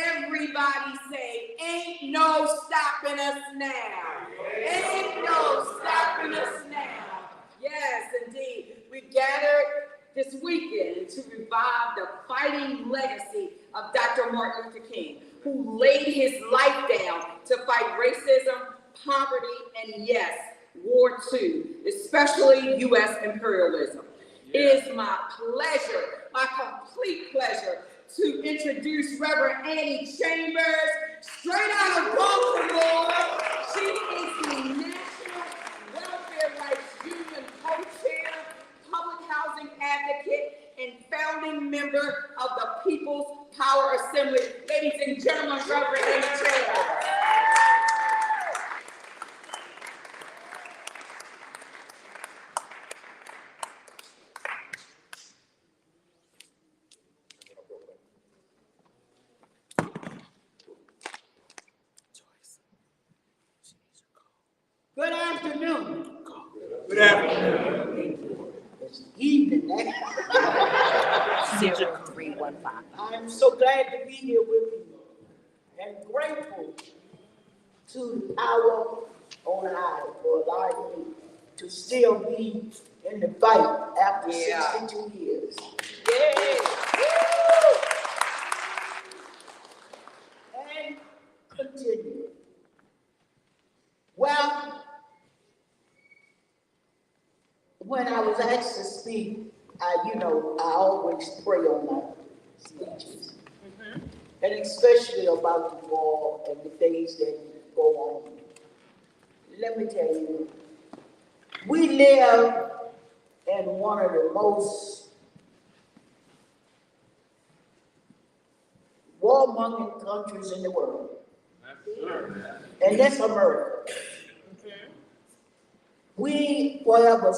Everybody say, ain't no stopping us now. Ain't no stopping us now. Yes, indeed. We gathered this weekend to revive the fighting legacy of Dr. Martin Luther King, who laid his life down to fight racism, poverty, and yes, war too, especially U.S. imperialism. It is my pleasure, my complete pleasure, to introduce Reverend Annie Chambers, straight out of Baltimore. She is the National Welfare Rights Union co-chair, public housing advocate, and founding member of the People's Power Assembly. Ladies and gentlemen, Reverend Annie Chambers. Good afternoon. Good afternoon. It's evening. 0315. I'm so glad to be here with you and grateful to the power on high for allowing me to still be in the fight after 62 years. Yeah. And continue. Well, when I was asked to speak, I always pray on my speeches, and especially about the war and the things that go on. Let me tell you, we live in one of the most warmongering countries in the world, and that's America. We, whatever,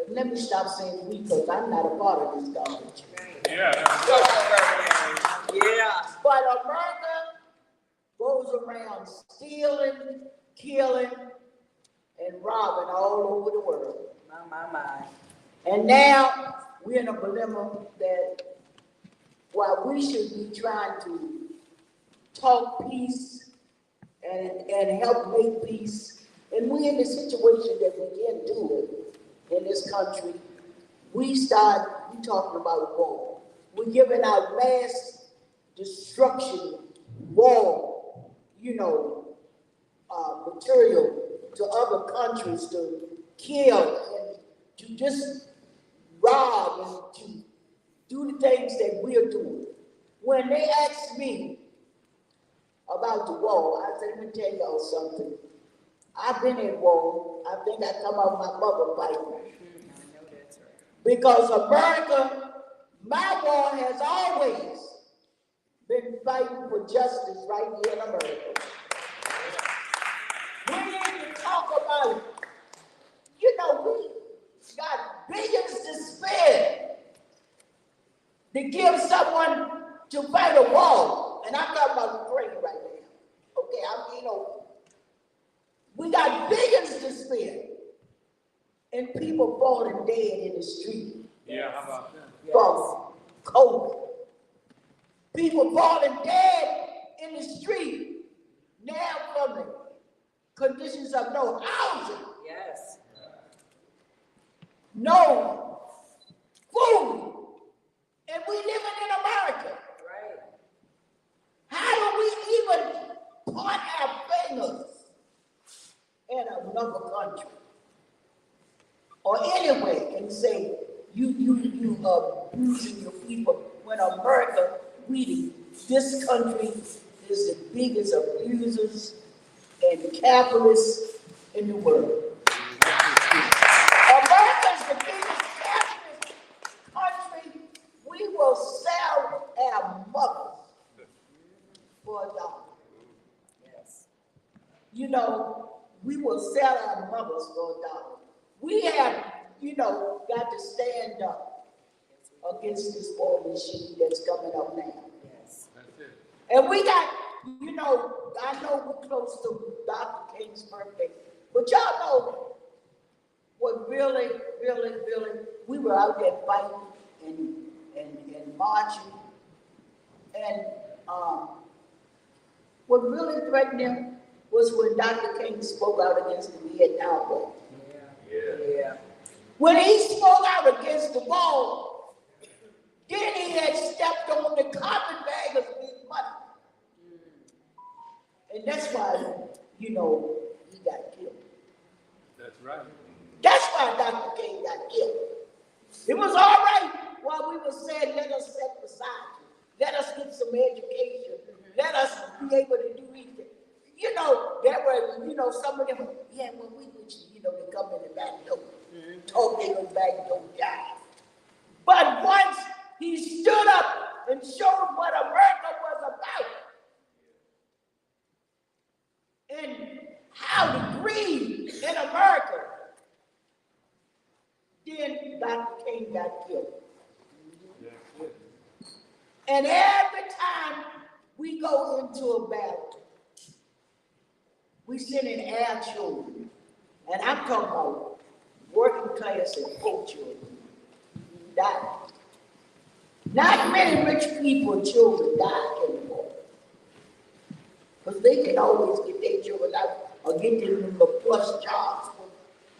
let me stop saying we, because I'm not a part of this garbage. Yeah. But America goes around stealing, killing, and robbing all over the world. My. And now we're in a dilemma that while we should be trying to talk peace and help make peace, and we're in the situation that we can't do it in this country, we talking about war. We're giving out mass destruction, war, material to other countries to kill and to just rob and to do the things that we're doing. When they asked me about the war, I said, let me tell y'all something. I've been in war. I think I come out my mother fighting. Because America, my war has always been fighting for justice right here in America. We need to talk about, we got billions to spend to give someone to fight a war. And I'm talking about Ukraine right now. Okay, we got billions to spend, and people falling dead in the street. Yeah, how about that? From COVID. People falling dead in the street now from the conditions of no housing. Yes. No food. And we living in America. Right. How do we even point our fingers in another country or anywhere and say you abusing your people when America, this country is the biggest abusers and capitalists in the world. America is the biggest capitalist country. We will sell our mothers for $1. Yes. We will sell our mothers for $1. We have, got to stand up against this war machine that's coming up now. Yes. That's it. And we got, I know we're close to Dr. King's birthday, but y'all know what really, we were out there fighting and marching. And what really threatened him was when Dr. King spoke out against the Vietnam War. Yeah. When he spoke out against the war, then he had stepped on the carpetbaggers with money. And that's why, he got killed. That's right. That's why Dr. King got killed. It was all right while we were saying, let us step aside. Let us get some education. Let us be able to do anything. There were, some of them, yeah, well, we would, they come in the back door, talk in the back door, guys. But once he stood up and showed what America was about, and how to grieve in America, then Dr. King got killed. And every time we go into a battle, we send in our children. And I'm talking about working class and poor children who died. Not many rich people children died in the war. Because they can always get their children out or get them the plus jobs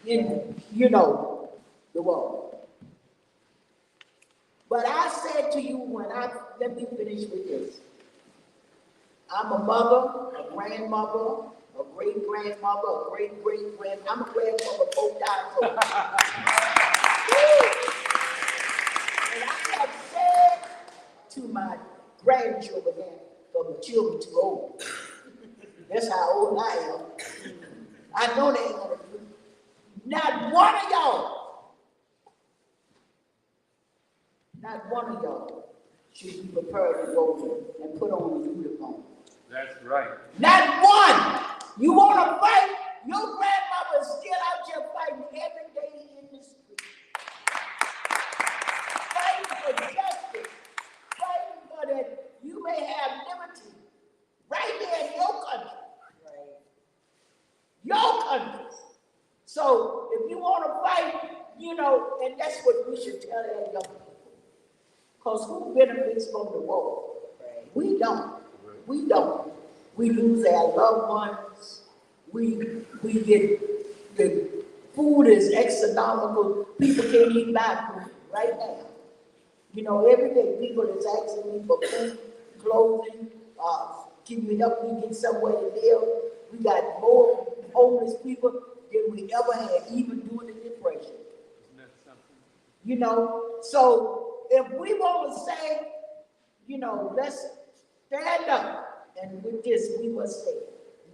in, the war. But I said to you let me finish with this. I'm a mother, a grandmother, a great-grandmother, a great-great-grand. I'm a grandmother both times over. And I have said to my grandchildren, for my children too old. That's how old I am. I know they ain't gonna do it. Not one of y'all should be prepared to go and put on a uniform. That's right. Not one. You want to fight? Your grandmother is still out here fighting every day in the street. Fighting for justice. Fighting for that you may have liberty right there in your country. Right. Your country. So if you want to fight, and that's what we should tell our young people. Because who benefits from the war? Right. We don't. We don't. We lose our loved ones. We get the food is astronomical. People can't even buy food right now. Every day people is asking me for food, clothing, can you help me get somewhere to live? We got more homeless people than we ever had, even during the Depression. Isn't that something? So if we want to say, let's stand up, and with this we must say,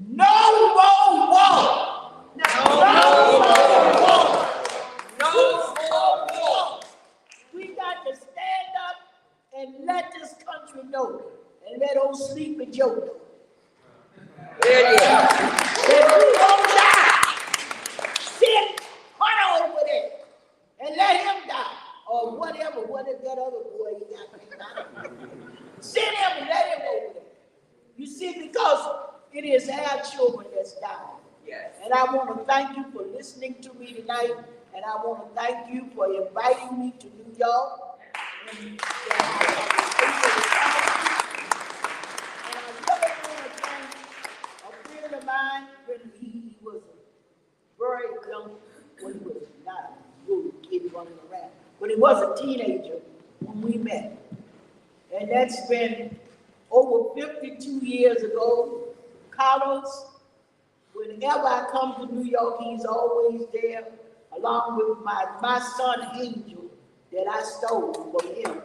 no more war! No more war! No more war! We got to stand up and let this country know, and let old Sleepy Joe know. If we don't die, sit Hunter over there and let him die, or whatever that other boy he got. Send him and let him over there. You see, because it is our children that's dying. Yes. And I want to thank you for listening to me tonight, and I want to thank you for inviting me to New York. And I really want to thank a friend of mine. He was very young when he was not a little kid running around, but he was a teenager when we met. And that's been over 52 years ago. Carlos, whenever I come to New York, he's always there, along with my son Angel, that I stole from him.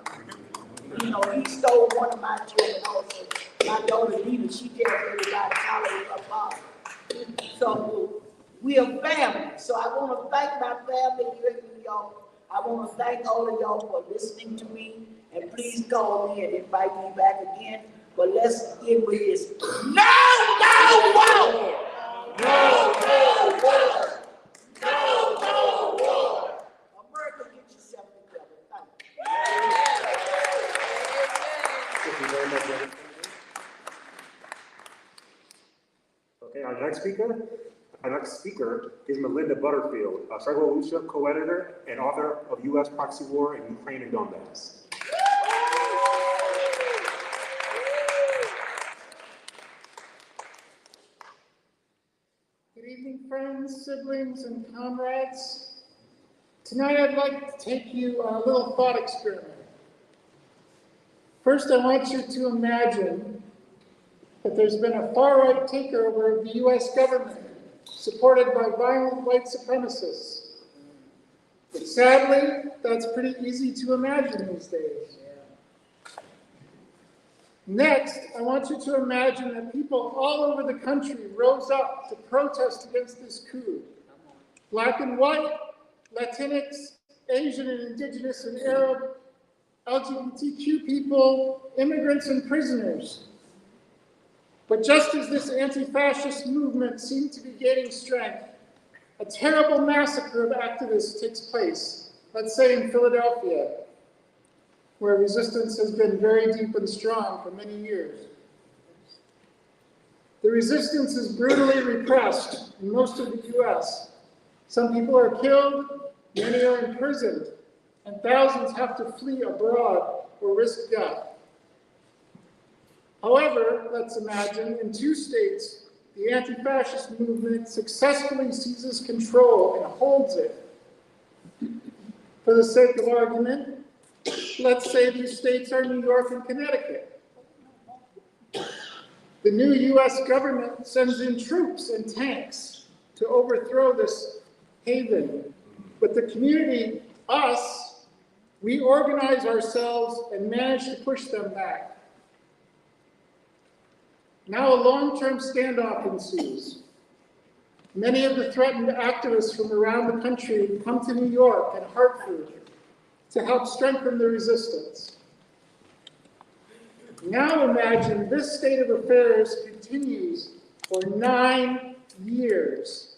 He stole one of my children also. My daughter Nina, she tells everybody Carlos her father. So we are family. So I want to thank my family here in New York. I want to thank all of y'all for listening to me. And please call me and invite me back again. But let's end with this. No war! No war! No war! America, get yourself together. Thank you. Thank you very much, Reverend. Okay, our next speaker is Melinda Butterfield, a Federal Lucia co-editor and author of U.S. Proxy War in Ukraine and Donbass. friends, siblings, and comrades. Tonight I'd like to take you on a little thought experiment. First, I want you to imagine that there's been a far-right takeover of the US government, supported by violent white supremacists. But sadly, that's pretty easy to imagine these days. Next, I want you to imagine that people all over the country rose up to protest against this coup. Black and white, Latinx, Asian and Indigenous and Arab, LGBTQ people, immigrants and prisoners. But just as this anti-fascist movement seemed to be gaining strength, a terrible massacre of activists takes place, let's say in Philadelphia, where resistance has been very deep and strong for many years. The resistance is brutally repressed in most of the US. Some people are killed, many are imprisoned, and thousands have to flee abroad or risk death. However, let's imagine in 2 states, the anti-fascist movement successfully seizes control and holds it. For the sake of argument, let's say these states are New York and Connecticut. The new US government sends in troops and tanks to overthrow this haven. But the community, us, we organize ourselves and manage to push them back. Now a long-term standoff ensues. Many of the threatened activists from around the country come to New York and Hartford to help strengthen the resistance. Now imagine this state of affairs continues for 9 years.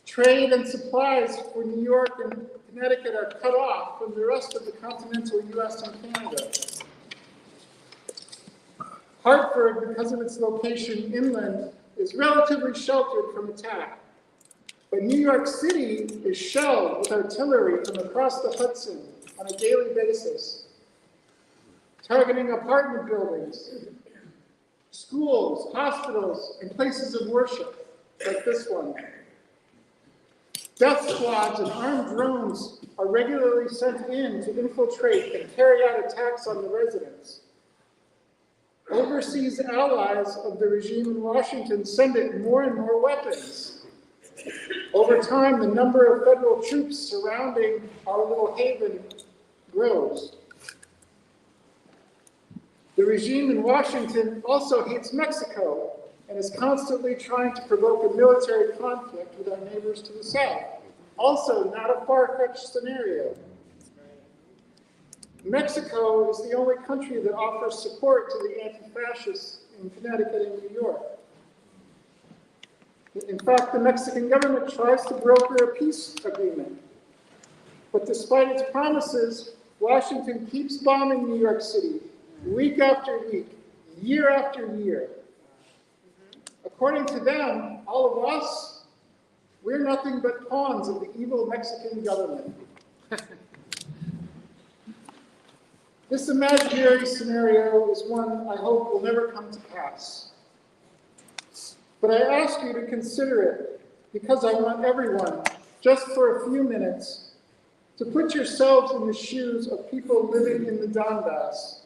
Trade and supplies for New York and Connecticut are cut off from the rest of the continental US and Canada. Hartford, because of its location inland, is relatively sheltered from attack. But New York City is shelled with artillery from across the Hudson on a daily basis, targeting apartment buildings, schools, hospitals, and places of worship, like this one. Death squads and armed drones are regularly sent in to infiltrate and carry out attacks on the residents. Overseas allies of the regime in Washington send it more and more weapons. Over time, the number of federal troops surrounding our little haven grows. The regime in Washington also hates Mexico and is constantly trying to provoke a military conflict with our neighbors to the south. Also, not a far-fetched scenario. Mexico is the only country that offers support to the anti-fascists in Connecticut and New York. In fact, the Mexican government tries to broker a peace agreement. But despite its promises, Washington keeps bombing New York City week after week, year after year. According to them, all of us, we're nothing but pawns of the evil Mexican government. This imaginary scenario is one I hope will never come to pass. But I ask you to consider it because I want everyone, just for a few minutes, to put yourselves in the shoes of people living in the Donbass,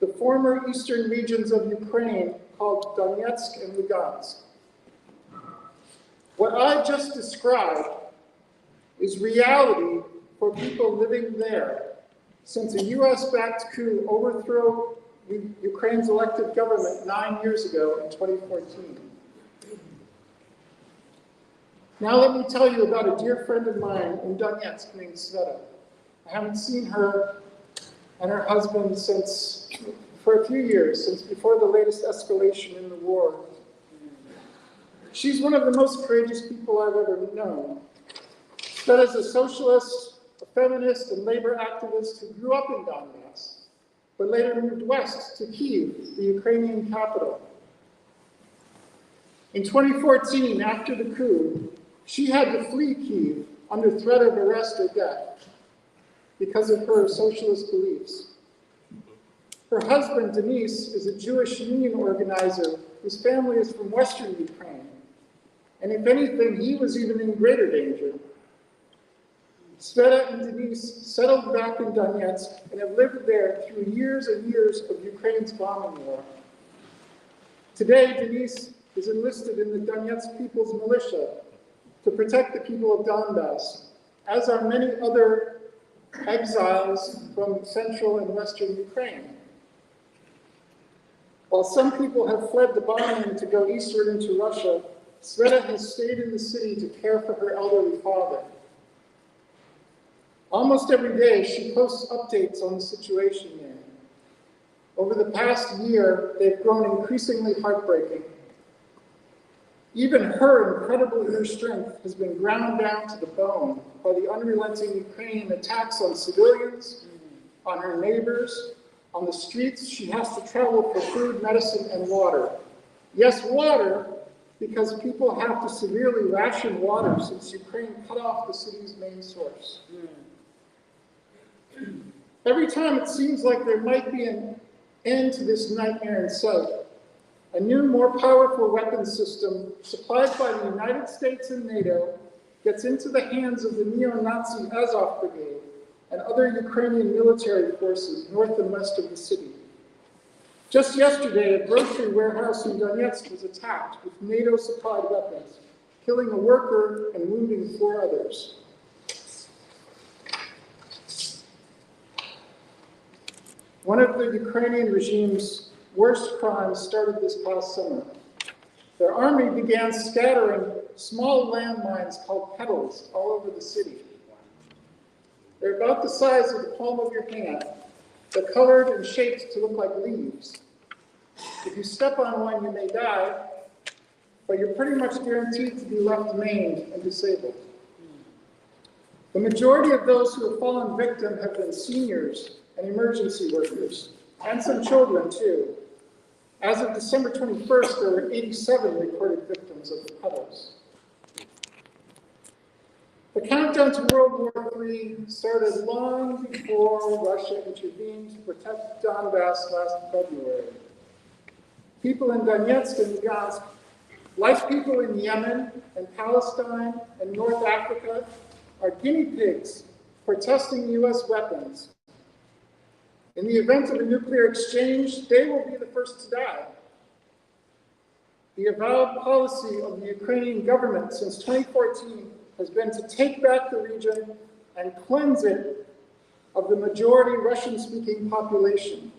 the former eastern regions of Ukraine called Donetsk and Lugansk. What I just described is reality for people living there, since a US-backed coup overthrew Ukraine's elected government 9 years ago in 2014. Now let me tell you about a dear friend of mine in Donetsk named Sveta. I haven't seen her and her husband for a few years, since before the latest escalation in the war. She's one of the most courageous people I've ever known. Sveta is a socialist, a feminist, and labor activist who grew up in Donbass, but later moved west to Kyiv, the Ukrainian capital. In 2014, after the coup, she had to flee Kyiv under threat of arrest or death because of her socialist beliefs. Her husband, Denis, is a Jewish union organizer whose family is from Western Ukraine, And if anything, he was even in greater danger. Sveta and Denise settled back in Donetsk and have lived there through years and years of Ukraine's bombing war. Today, Denise is enlisted in the Donetsk People's Militia to protect the people of Donbass, as are many other exiles from central and western Ukraine. While some people have fled the bombing to go eastward into Russia, Sveta has stayed in the city to care for her elderly father. Almost every day, she posts updates on the situation there. Over the past year, they've grown increasingly heartbreaking. Even her incredible inner strength has been ground down to the bone by the unrelenting Ukrainian attacks on civilians, on her neighbors, on the streets she has to travel for food, medicine, and water. Yes, water, because people have to severely ration water since Ukraine cut off the city's main source. Every time it seems like there might be an end to this nightmare in sight, a new, more powerful weapons system supplied by the United States and NATO gets into the hands of the neo-Nazi Azov Brigade and other Ukrainian military forces north and west of the city. Just yesterday, a grocery warehouse in Donetsk was attacked with NATO-supplied weapons, killing a worker and wounding 4 others. One of the Ukrainian regime's worst crimes started this past summer. Their army began scattering small landmines called petals all over the city. They're about the size of the palm of your hand. They're colored and shaped to look like leaves. If you step on one, you may die, but you're pretty much guaranteed to be left maimed and disabled. The majority of those who have fallen victim have been seniors and emergency workers, and some children too. As of December 21st, there were 87 recorded victims of the petals. The countdown to World War III started long before Russia intervened to protect Donbass last February. People in Donetsk and Lugansk, like people in Yemen and Palestine and North Africa, are guinea pigs for testing U.S. weapons. In the event of a nuclear exchange, they will be the first to die. The avowed policy of the Ukrainian government since 2014 has been to take back the region and cleanse it of the majority Russian-speaking population.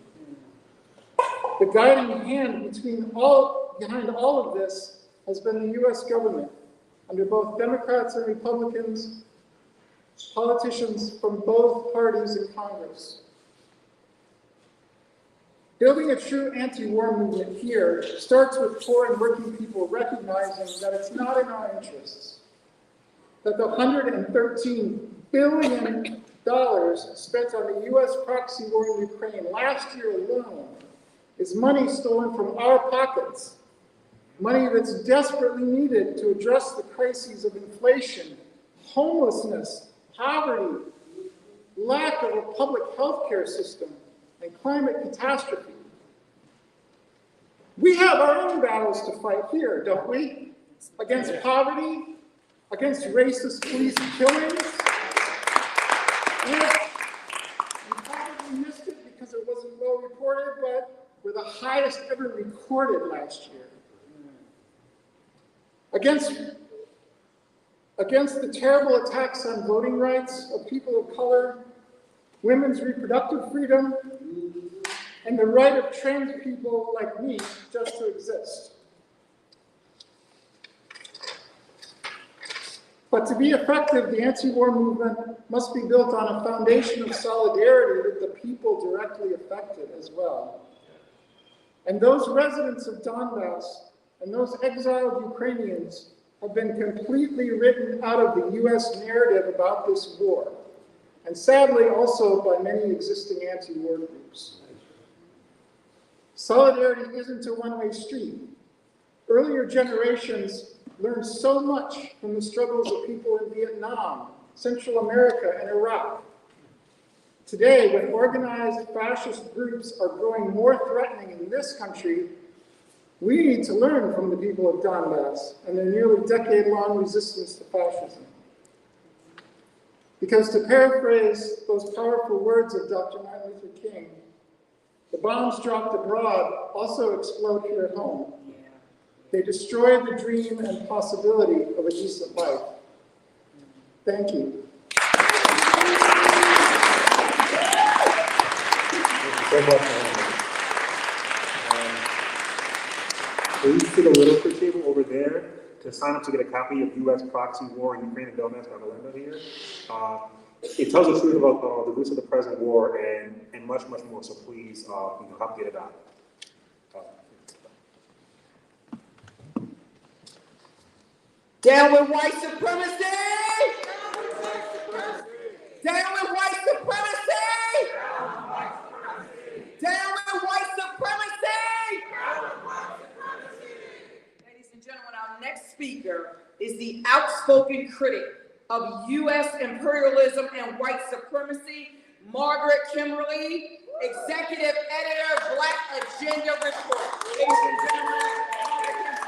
The guiding hand behind all of this has been the U.S. government, under both Democrats and Republicans, politicians from both parties in Congress. Building a true anti-war movement here starts with poor and working people recognizing that it's not in our interests, that the $113 billion spent on the U.S. proxy war in Ukraine last year alone is money stolen from our pockets, money that's desperately needed to address the crises of inflation, homelessness, poverty, lack of a public health care system, and climate catastrophe. We have our own battles to fight here, don't we? Against poverty, against racist police killings. And you probably missed it because it wasn't well reported, but we're the highest ever recorded last year. Against the terrible attacks on voting rights of people of color, women's reproductive freedom, and the right of trans people like me just to exist. But to be effective, the anti-war movement must be built on a foundation of solidarity with the people directly affected as well. And those residents of Donbass and those exiled Ukrainians have been completely written out of the U.S. narrative about this war, and sadly also by many existing anti-war groups. Solidarity isn't a one-way street. Earlier generations learned so much from the struggles of people in Vietnam, Central America, and Iraq. Today, when organized fascist groups are growing more threatening in this country, We need to learn from the people of Donbass and their nearly decade-long resistance to fascism. Because to paraphrase those powerful words of Dr. Martin Luther King, the bombs dropped abroad also explode here at home. They destroy the dream and possibility of a decent life. Thank you. So much. Please to the literature table over there to sign up to get a copy of U.S. Proxy War in Ukraine and Donbass by Melinda here. It tells the truth about the roots of the present war and much, much more. So please, help get it out. Down with white supremacy! Down with white supremacy! Down with white supremacy! Ladies and gentlemen, our next speaker is the outspoken critic of U.S. imperialism and white supremacy, Margaret Kimberly, executive editor, Black Agenda Report. Ladies and gentlemen, Margaret Kimberly.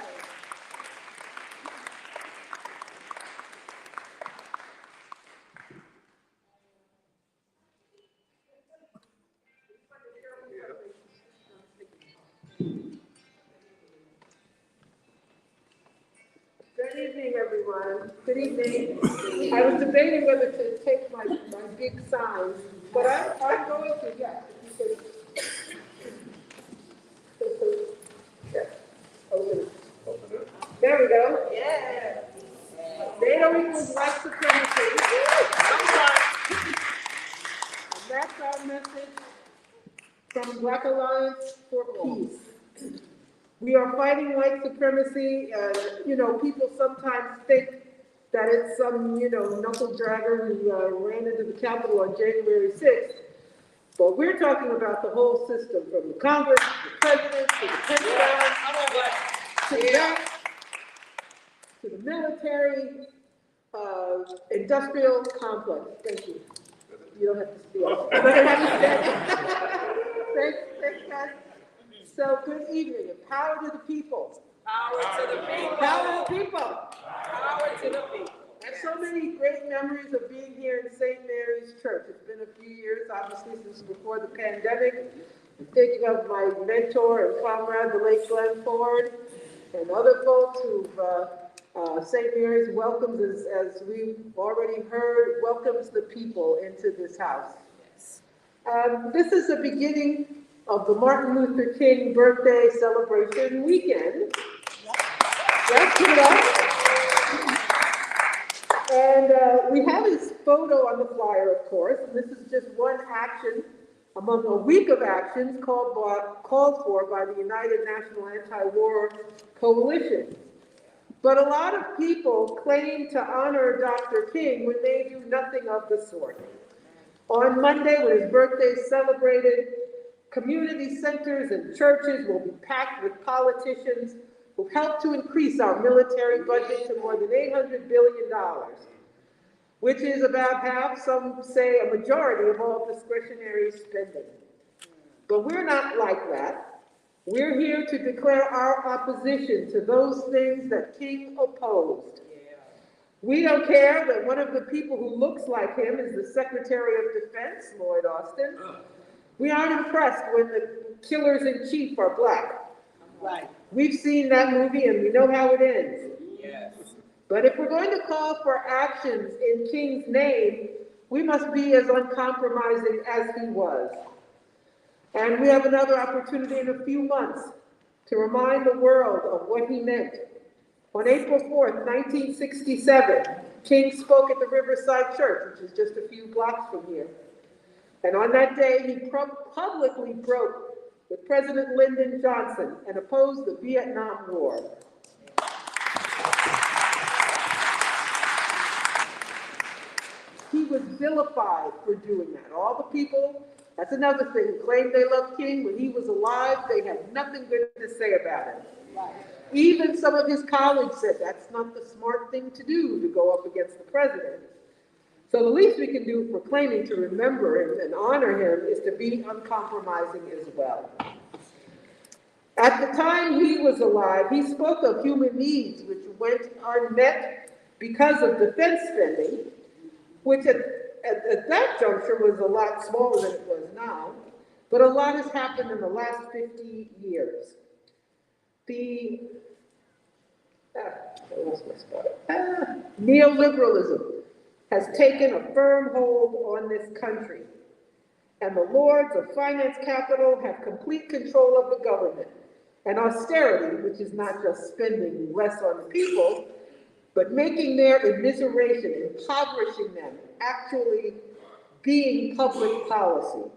Good evening, everyone. Good evening. I was debating whether to take my big signs, but I'm going to, yeah. Yeah. Open it. There we go. Yeah. NATO equals white supremacy. And that's our message from Black Alliance for Peace. We are fighting white supremacy. People sometimes think that it's some, knuckle dragger who ran into the Capitol on January 6th. But we're talking about the whole system, from the Congress, to the President, to the Pentagon, to that, to the military, industrial complex. Thank you. You don't have to speak. Thanks, guys. So, good evening, and power to the people. Power to the people. Power to the people. Power to the people. And so many great memories of being here in St. Mary's Church. It's been a few years, obviously, since before the pandemic. I'm thinking of my mentor and comrade, the late Glenn Ford, and other folks who've, St. Mary's welcomes, as we've already heard, welcomes the people into this house. This is the beginning of the Martin Luther King birthday celebration weekend. Let's give it up. And we have his photo on the flyer, of course, and this is just one action among a week of actions called for by the United National Anti-War Coalition. But a lot of people claim to honor Dr. King when they do nothing of the sort. On Monday, when his birthday is celebrated, community centers and churches will be packed with politicians who helped to increase our military budget to more than $800 billion, which is about half, some say a majority, of all discretionary spending. But we're not like that. We're here to declare our opposition to those things that King opposed. We don't care that one of the people who looks like him is the Secretary of Defense, Lloyd Austin. We aren't impressed when the killers in chief are black. Right. We've seen that movie and we know how it ends. Yes. But if we're going to call for actions in King's name, we must be as uncompromising as he was. And we have another opportunity in a few months to remind the world of what he meant. On April 4th, 1967, King spoke at the Riverside Church, which is just a few blocks from here. And on that day, he publicly broke with President Lyndon Johnson and opposed the Vietnam War. He was vilified for doing that. All the people, that's another thing, who claimed they loved King when he was alive, they had nothing good to say about him. Even some of his colleagues said that's not the smart thing to do, to go up against the president. So the least we can do for claiming to remember him and honor him is to be uncompromising as well. At At the time he was alive, he spoke of human needs which went unmet because of defense spending, which at that juncture was a lot smaller than it was now, but a lot has happened in the last 50 years. I lost my spot. Neoliberalism has taken a firm hold on this country, and the lords of finance capital have complete control of the government. And austerity, which is not just spending less on the people, but making their immiseration, impoverishing them, actually being public policy.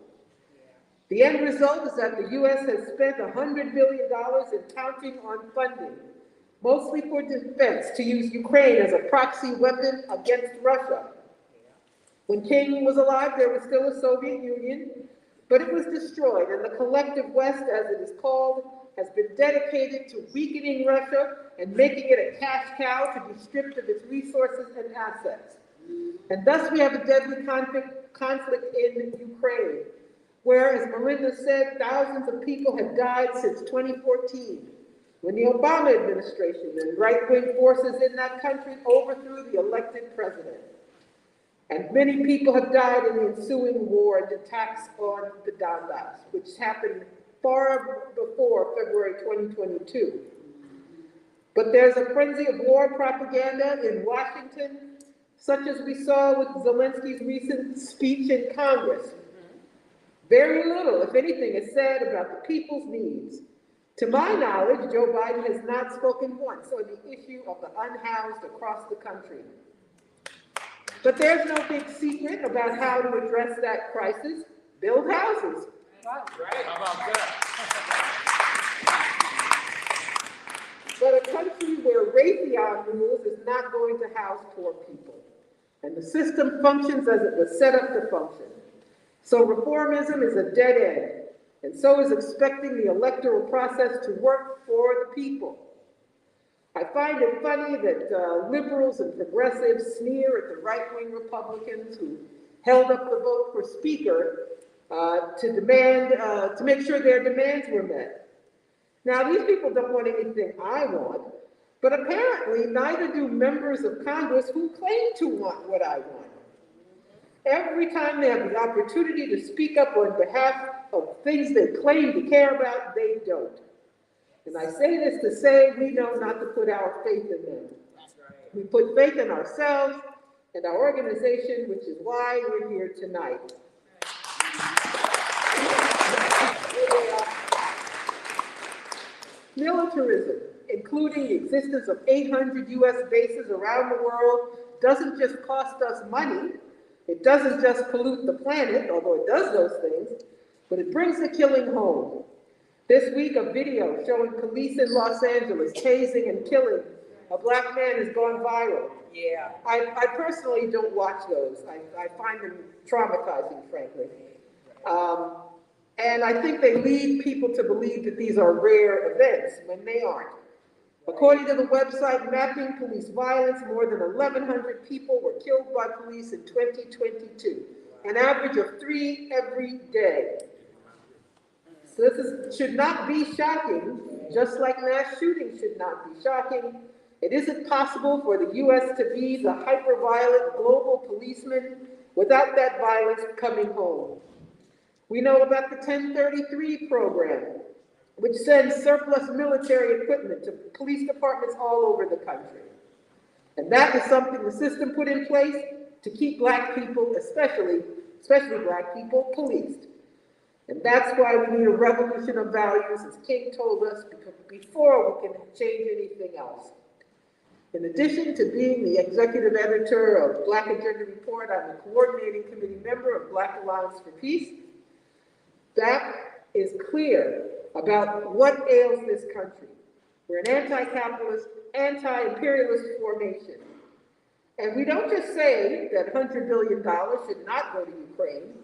The end result is that the U.S. has spent $100 billion and counting on funding, mostly for defense, to use Ukraine as a proxy weapon against Russia. When King was alive, there was still a Soviet Union, but it was destroyed, and the collective West, as it is called, has been dedicated to weakening Russia and making it a cash cow to be stripped of its resources and assets. And thus we have a deadly conflict in Ukraine, where, as Melinda said, thousands of people have died since 2014, when the Obama administration and right-wing forces in that country overthrew the elected president. And many people have died in the ensuing war and attacks on the Donbass, which happened far before February 2022. But there's a frenzy of war propaganda in Washington, such as we saw with Zelensky's recent speech in Congress. Very little, if anything, is said about the people's needs. To my knowledge, Joe Biden has not spoken once on the issue of the unhoused across the country. But there's no big secret about how to address that crisis. Build houses. Right. How about that? But a country where Raytheon rules is not going to house poor people. And the system functions as it was set up to function. So reformism is a dead end. And so is expecting the electoral process to work for the people. I find it funny that liberals and progressives sneer at the right-wing Republicans who held up the vote for Speaker to make sure their demands were met. Now, these people don't want anything I want, but apparently neither do members of Congress who claim to want what I want. Every time they have the opportunity to speak up on behalf of things they claim to care about, they don't. And I say this to say we know not to put our faith in them. We put faith in ourselves and our organization, which is why we're here tonight. Militarism, including the existence of 800 U.S. bases around the world, doesn't just cost us money. It doesn't just pollute the planet, although it does those things, but it brings the killing home. This week, a video showing police in Los Angeles tasing and killing a black man has gone viral. Yeah. I personally don't watch those. I find them traumatizing, frankly. And I think they lead people to believe that these are rare events when they aren't. According to the website Mapping Police Violence, more than 1,100 people were killed by police in 2022, an average of 3 every day. So this should not be shocking, just like mass shootings should not be shocking. It isn't possible for the U.S. to be the hyper-violent global policeman without that violence coming home. We know about the 1033 program, which sends surplus military equipment to police departments all over the country. And that is something the system put in place to keep black people, especially black people, policed. And that's why we need a revolution of values, as King told us, before we can change anything else. In addition to being the executive editor of Black Agenda Report, I'm a coordinating committee member of Black Alliance for Peace. That is clear about what ails this country. We're an anti-capitalist, anti-imperialist formation. And we don't just say that $100 billion should not go to Ukraine.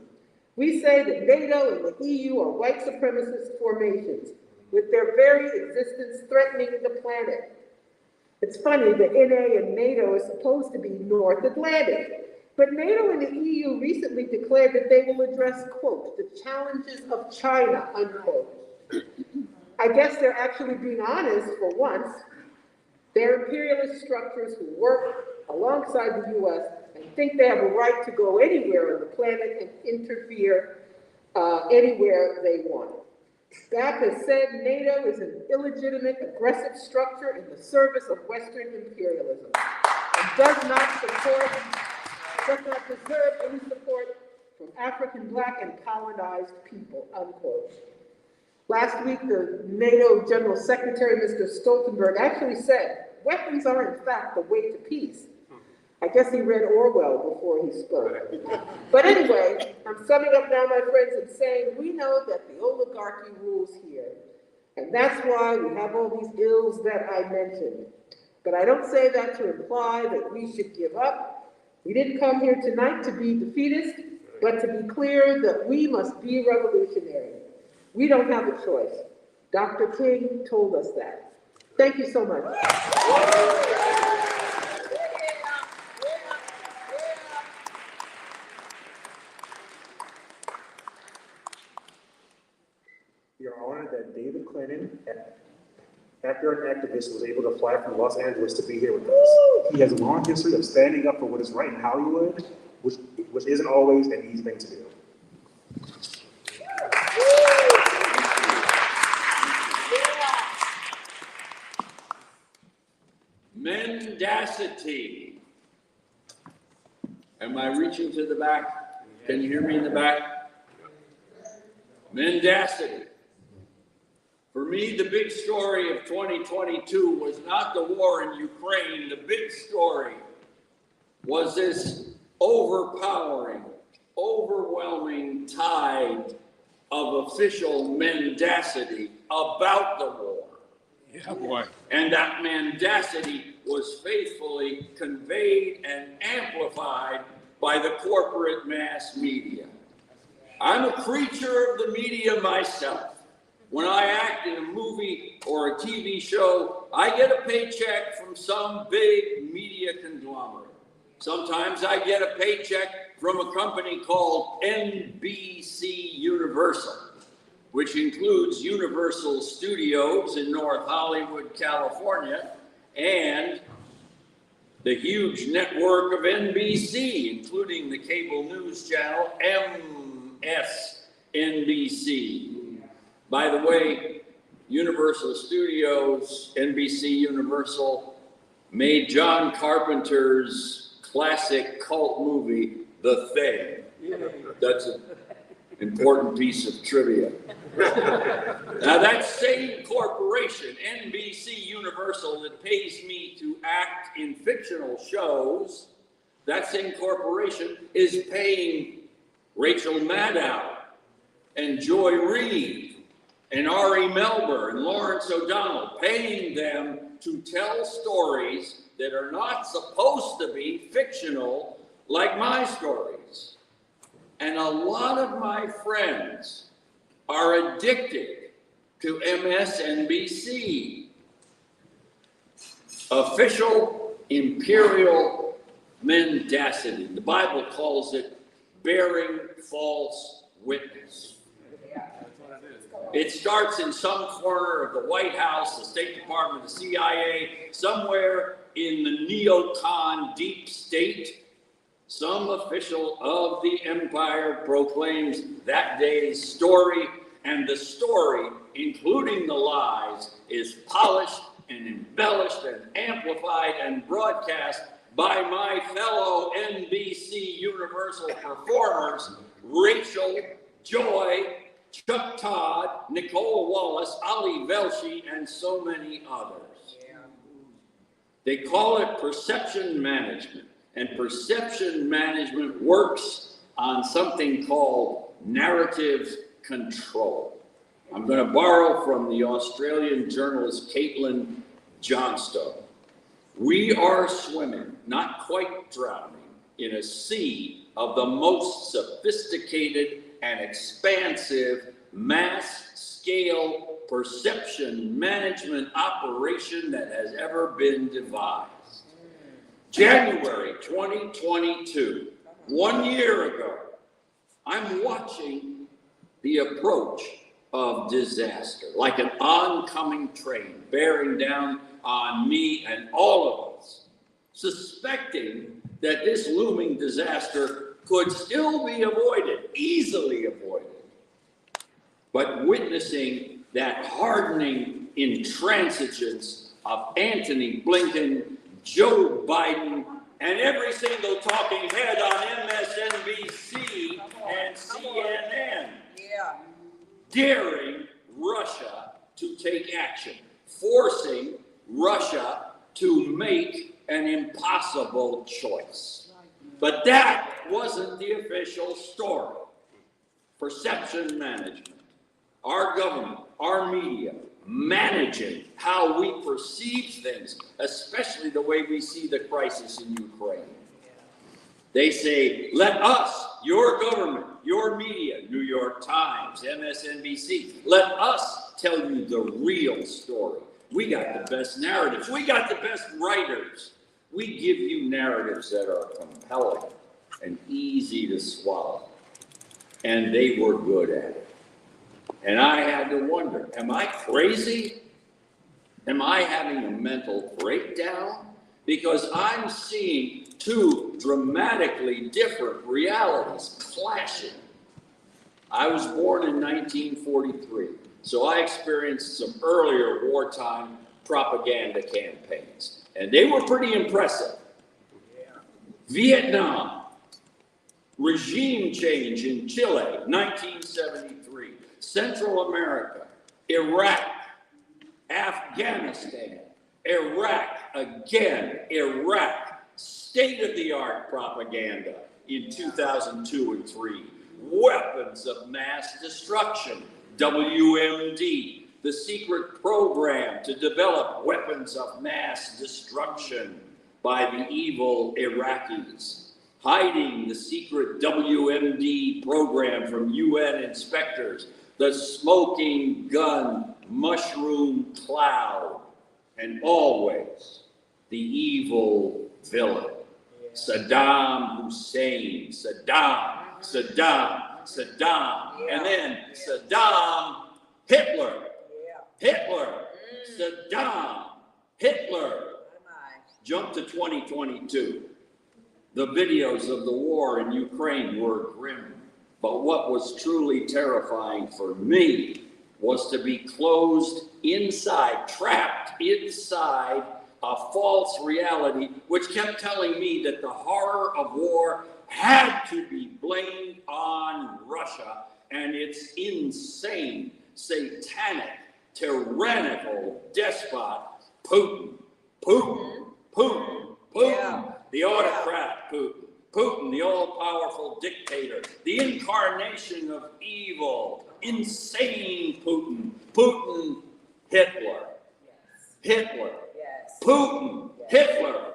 We say that NATO and the EU are white supremacist formations, with their very existence threatening the planet. It's funny that NA and NATO is supposed to be North Atlantic, but NATO and the EU recently declared that they will address, quote, the challenges of China, unquote. I guess they're actually being honest for once. They're imperialist structures who work alongside the US and think they have a right to go anywhere on the planet and interfere anywhere they want. BAP has said NATO is an illegitimate, aggressive structure in the service of Western imperialism and does not deserve any support from African, Black, and colonized people, unquote. Last week, the NATO General Secretary, Mr. Stoltenberg, actually said, weapons are in fact the way to peace. I guess he read Orwell before he spoke. But anyway, I'm summing up now, my friends, and saying we know that the oligarchy rules here. And that's why we have all these ills that I mentioned. But I don't say that to imply that we should give up. We didn't come here tonight to be defeatist, but to be clear that we must be revolutionary. We don't have a choice. Dr. King told us that. Thank you so much. We are honored that David Clinton, after an activist, was able to fly from Los Angeles to be here with us. He has a long history of standing up for what is right in Hollywood, which isn't always an easy thing to do. Mendacity. Am I reaching to the back? Can you hear me in the back? Mendacity. For me, the big story of 2022 was not the war in Ukraine. The big story was this overpowering, overwhelming tide of official mendacity about the war. Yeah, boy. And that mendacity was faithfully conveyed and amplified by the corporate mass media. I'm a creature of the media myself. When I act in a movie or a TV show, I get a paycheck from some big media conglomerate. Sometimes I get a paycheck from a company called NBC Universal, which includes Universal Studios in North Hollywood, California, and the huge network of NBC, including the cable news channel MSNBC. By the way, Universal Studios, NBC Universal, made John Carpenter's classic cult movie, The Thing. That's an important piece of trivia. Now that same corporation, NBC Universal, that pays me to act in fictional shows, that same corporation is paying Rachel Maddow and Joy Reid and Ari Melber and Lawrence O'Donnell, paying them to tell stories that are not supposed to be fictional, like my stories. And a lot of my friends are addicted to MSNBC. Official imperial mendacity. The Bible calls it bearing false witness. It starts in some corner of the White House, the State Department, the CIA, somewhere in the neocon deep state. Some official of the empire proclaims that day's story, and the story, including the lies, is polished and embellished and amplified and broadcast by my fellow NBC Universal performers, Rachel, Joy, Chuck Todd, Nicole Wallace, Ali Velshi, and so many others. They call it perception management, and perception management works on something called narrative control. I'm going to borrow from the Australian journalist Caitlin Johnstone. We are swimming, not quite drowning, in a sea of the most sophisticated and expansive mass-scale perception management operation that has ever been devised. January 2022, 1 year ago, I'm watching the approach of disaster, like an oncoming train bearing down on me and all of us, suspecting that this looming disaster could still be avoided, easily avoided, but witnessing that hardening intransigence of Antony Blinken, Joe Biden, and every single talking head on MSNBC and CNN, daring Russia to take action, forcing Russia to make an impossible choice. But that wasn't the official story. Perception management, our government, our media, managing how we perceive things, especially the way we see the crisis in Ukraine. They say, let us, your government, your media, New York Times, MSNBC, let us tell you the real story. We got the best narratives. We got the best writers. We give you narratives that are compelling and easy to swallow. And they were good at it. And I had to wonder, am I crazy? Am I having a mental breakdown? Because I'm seeing two dramatically different realities clashing. I was born in 1943, so I experienced some earlier wartime propaganda campaigns, and they were pretty impressive. Vietnam, regime change in Chile, 1973, Central America, Iraq, Afghanistan, Iraq again, Iraq, state-of-the-art propaganda in 2002 and 3, weapons of mass destruction, WMD, the secret program to develop weapons of mass destruction by the evil Iraqis, hiding the secret WMD program from UN inspectors, the smoking gun mushroom cloud, and always the evil villain, Saddam Hussein, Saddam, and then Saddam, Hitler, Saddam, Hitler. Jump to 2022. The videos of the war in Ukraine were grim, but what was truly terrifying for me was to be closed inside, trapped inside a false reality, which kept telling me that the horror of war had to be blamed on Russia and its insane, satanic, tyrannical despot, Putin. The autocrat Putin, the all-powerful dictator, the incarnation of evil, insane Putin, Hitler, Putin, Hitler.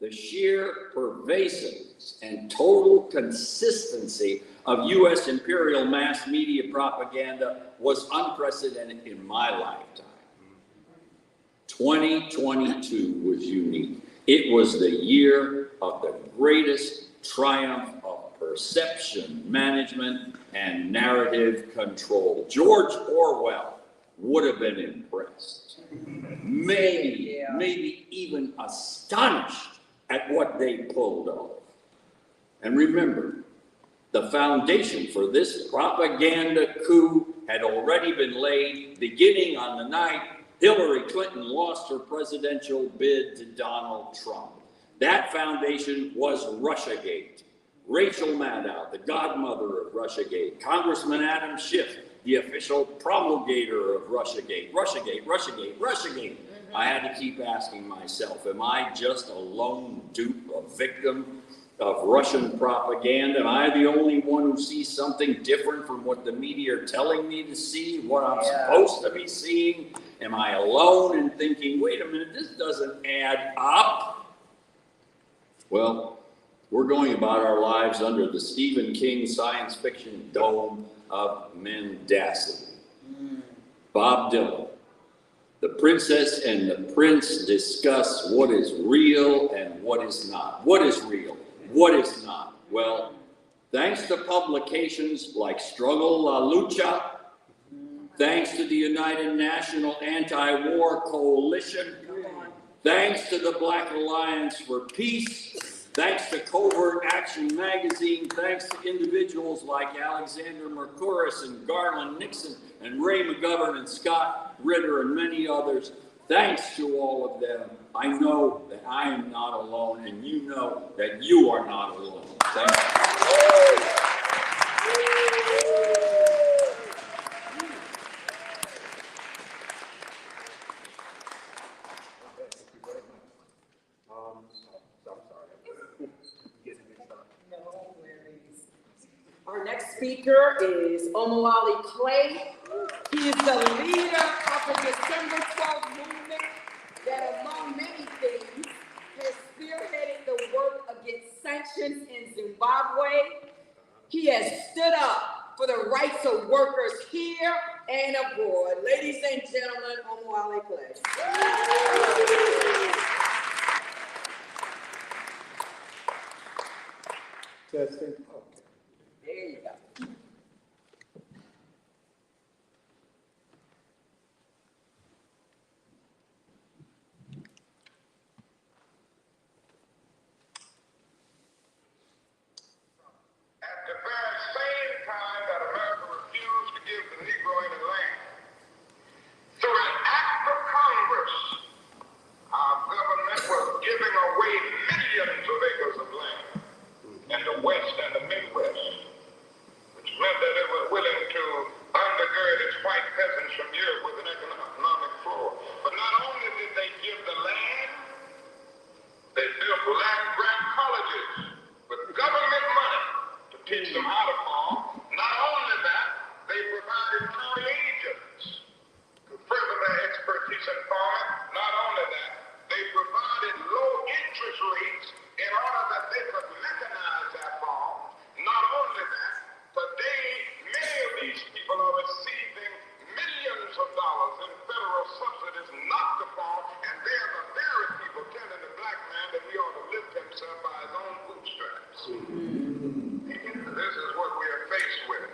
The sheer pervasiveness and total consistency of U.S. imperial mass media propaganda was unprecedented in my lifetime. 2022 was unique. It was the year of the greatest triumph of perception management and narrative control. George Orwell would have been impressed, maybe even astonished at what they pulled off. And remember, the foundation for this propaganda coup had already been laid beginning on the night Hillary Clinton lost her presidential bid to Donald Trump. That foundation was Russiagate. Rachel Maddow, the godmother of Russiagate. Congressman Adam Schiff, the official promulgator of Russiagate. Russiagate. I had to keep asking myself, am I just a lone dupe, a victim of Russian propaganda? Am I the only one who sees something different from what the media are telling me to see, what I'm supposed to be seeing? Am I alone in thinking, wait a minute, this doesn't add up? Well, we're going about our lives under the Stephen King science fiction dome of mendacity. Bob Dylan. The princess and the prince discuss what is real and what is not. What is real? What is not? Well, thanks to publications like Struggle La Lucha, Thanks to the United National Anti-War Coalition. Thanks to the Black Alliance for Peace. Thanks to Covert Action Magazine. Thanks to individuals like Alexander Mercouris and Garland Nixon and Ray McGovern and Scott Ritter and many others. Thanks to all of them. I know that I am not alone, and you know that you are not alone. Thank you. Our next speaker is Omowale Clay. He is the leader of the December 12th movement that, among many things, has spearheaded the work against sanctions in Zimbabwe. He has stood up for the rights of workers here and abroad. Ladies and gentlemen, Omowale Clay. Testing. There you go. At the very same time that America refused to give the Negro any land, through an act of Congress, our government was giving away millions of acres of land in the West and the Midwest, which meant that it was willing to undergird its white peasants from Europe with an economic floor. But not only did they give the land, they built land-grant colleges with government money to teach them how to farm. Not only that, they provided county agents to further their expertise in farming. Not only that, they provided low interest rates in order that they could mechanize their farm. Not only that, today many of these people are receiving millions of dollars in federal subsidies not to farm, and they are the very people telling the black man that he ought to lift himself by his own bootstraps. This is what we are faced with,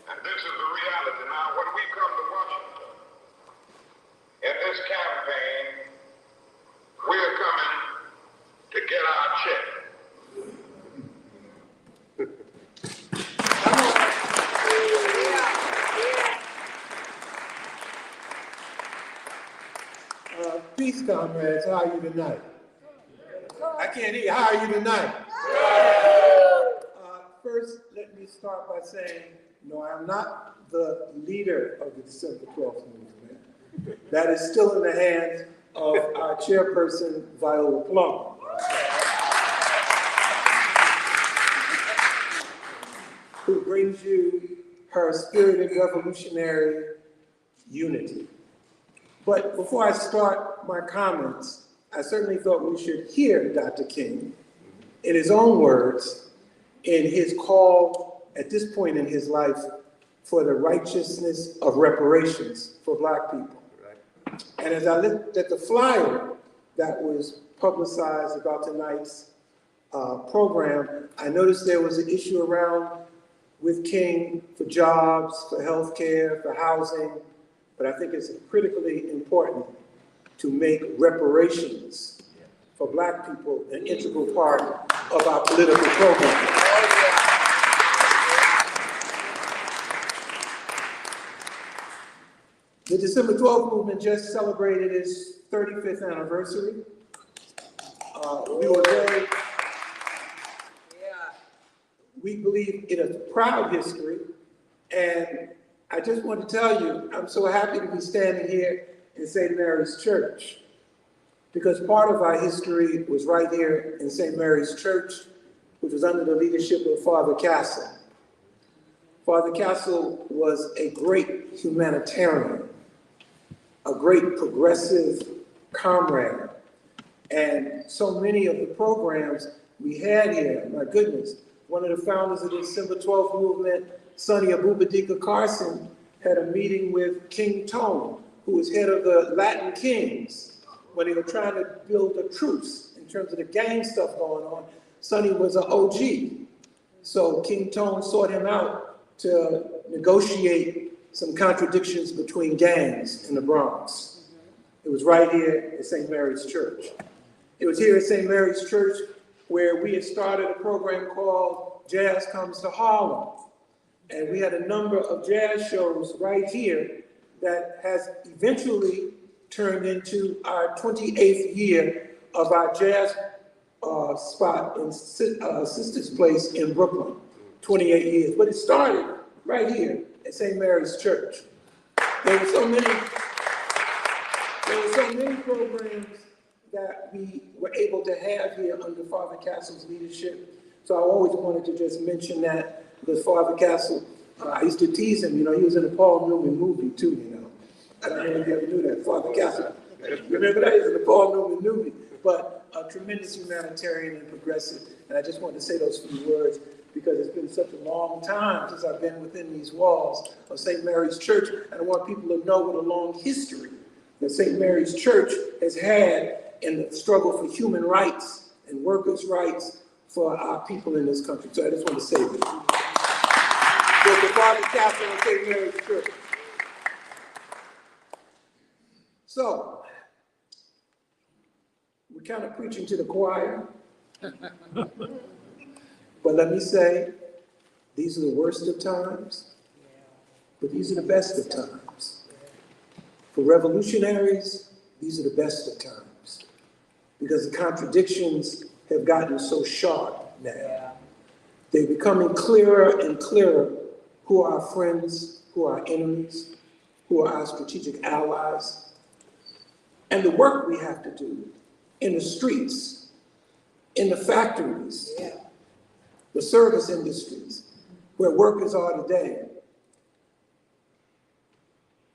and this is the reality. Now, when we come to Washington, in this campaign, we're coming to get our check. Peace, comrades. How are you tonight? I can't hear you. How are you tonight? First, let me start by saying, no, I am not the leader of the December 12th movement. That is still in the hands of our chairperson, Viola Plum. Who brings you her spirited revolutionary unity. But before I start my comments, I certainly thought we should hear Dr. King in his own words, in his call at this point in his life for the righteousness of reparations for Black people. Right. And as I looked at the flyer that was publicized about tonight's program, I noticed there was an issue around with King for jobs, for health care, for housing, but I think it's critically important to make reparations for Black people an integral part of our political program. The December 12th movement just celebrated its 35th anniversary. We were very, we believe in a proud history, and I just want to tell you, I'm so happy to be standing here in St. Mary's Church, because part of our history was right here in St. Mary's Church, which was under the leadership of Father Castle. Father Castle was a great humanitarian, a great progressive comrade, and so many of the programs we had here, my goodness, one of the founders of the December 12th movement, Sonny Abubadika Carson, had a meeting with King Tone, who was head of the Latin Kings, when they were trying to build a truce in terms of the gang stuff going on. Sonny was an OG. So King Tone sought him out to negotiate some contradictions between gangs in the Bronx. It was right here at St. Mary's Church. It was here at St. Mary's Church where we had started a program called Jazz Comes to Harlem. And we had a number of jazz shows right here that has eventually turned into our 28th year of our jazz spot in Sister's Place in Brooklyn, 28 years. But it started right here at St. Mary's Church. There were so many programs that we were able to have here under Father Castle's leadership. So I always wanted to just mention that, because Father Castle, I used to tease him, he was in a Paul Newman movie too, I don't know if you ever knew that, Father Castle. Remember that? He was in the Paul Newman movie. But a tremendous humanitarian and progressive. And I just wanted to say those few words because it's been such a long time since I've been within these walls of St. Mary's Church. And I want people to know what a long history that St. Mary's Church has had in the struggle for human rights and workers' rights for our people in this country. So I just want to say that. So the Father Castle of St. Mary's Church. So, we're kind of preaching to the choir. But let me say, these are the worst of times, but these are the best of times. For revolutionaries, these are the best of times because the contradictions have gotten so sharp now. They're becoming clearer and clearer who are our friends, who are our enemies, who are our strategic allies, and the work we have to do in the streets, in the factories, the service industries, where workers are today.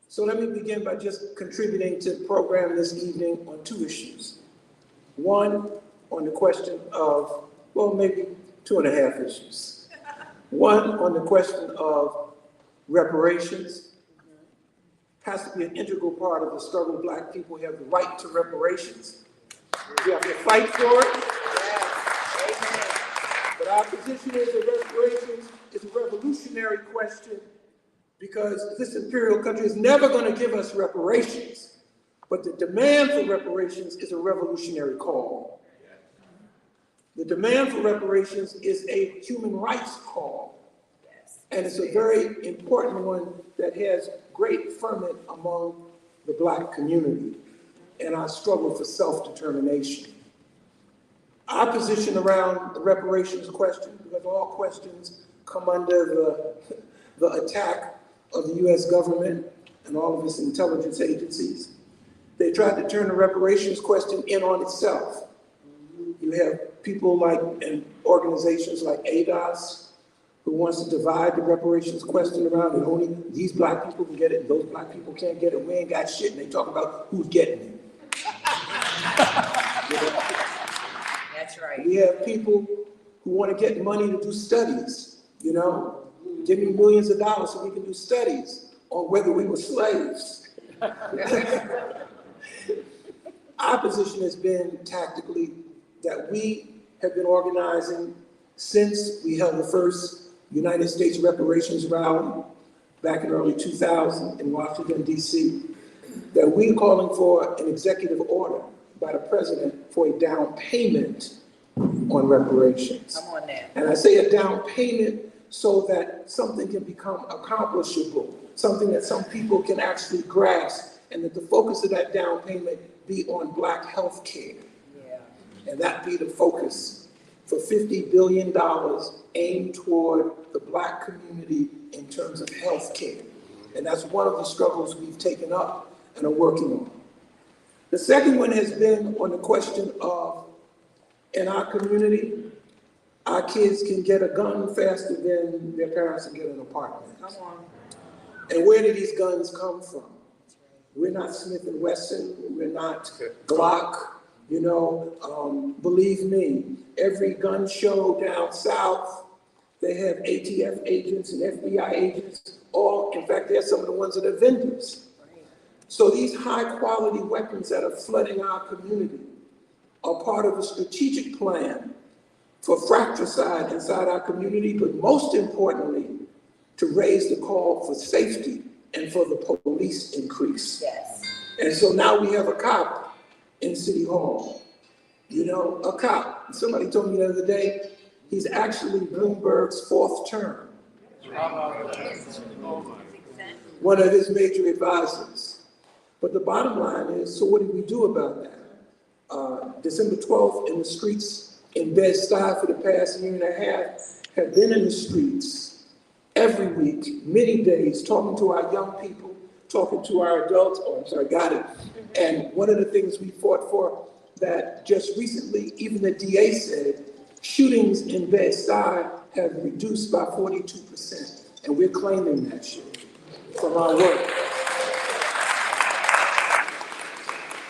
So let me begin by just contributing to the program this evening on two issues. One, on the question of, well, maybe 2.5 issues. One, on the question of reparations. Has to be an integral part of the struggle. Black people have the right to reparations. We have to fight for it. But our position is that reparations is a revolutionary question because this imperial country is never going to give us reparations. But the demand for reparations is a revolutionary call. The demand for reparations is a human rights call. And it's a very important one that has great ferment among the Black community and our struggle for self-determination. Our position around the reparations question, because all questions come under the attack of the US government and all of its intelligence agencies. They tried to turn the reparations question in on itself. You have people like, and organizations like ADOS, who wants to divide the reparations question around and only these Black people can get it and those Black people can't get it. We ain't got shit, and they talk about who's getting it. That's right. We have people who want to get money to do studies, give me millions of dollars so we can do studies on whether we were slaves. Our position has been tactically that we have been organizing since we held the first United States reparations rally back in early 2000 in Washington, D.C., that we're calling for an executive order by the president for a down payment on reparations. Come on now. And I say a down payment so that something can become accomplishable, something that some people can actually grasp, and that the focus of that down payment be on Black health care. And that be the focus for $50 billion aimed toward the Black community in terms of health care. And that's one of the struggles we've taken up and are working on. The second one has been on the question of, in our community, our kids can get a gun faster than their parents can get an apartment. Come on. And where do these guns come from? We're not Smith & Wesson, we're not Glock, believe me, every gun show down south, they have ATF agents and FBI agents, in fact, they're some of the ones that are vendors. So these high quality weapons that are flooding our community are part of a strategic plan for fratricide inside our community, but most importantly, to raise the call for safety and for the police increase. Yes. And so now we have a cop in City Hall. You know, a cop. Somebody told me the other day, he's actually Bloomberg's fourth term. One of his major advisors. But the bottom line is, so what did we do about that? December 12th, in the streets in Bed-Stuy for the past year and a half, have been in the streets every week, many days, talking to our young people, talking to our adults. Oh, I'm sorry, got it. And one of the things we fought for that just recently, even the DA said, shootings in Bed-Stuy have reduced by 42%. And we're claiming that shit from our work.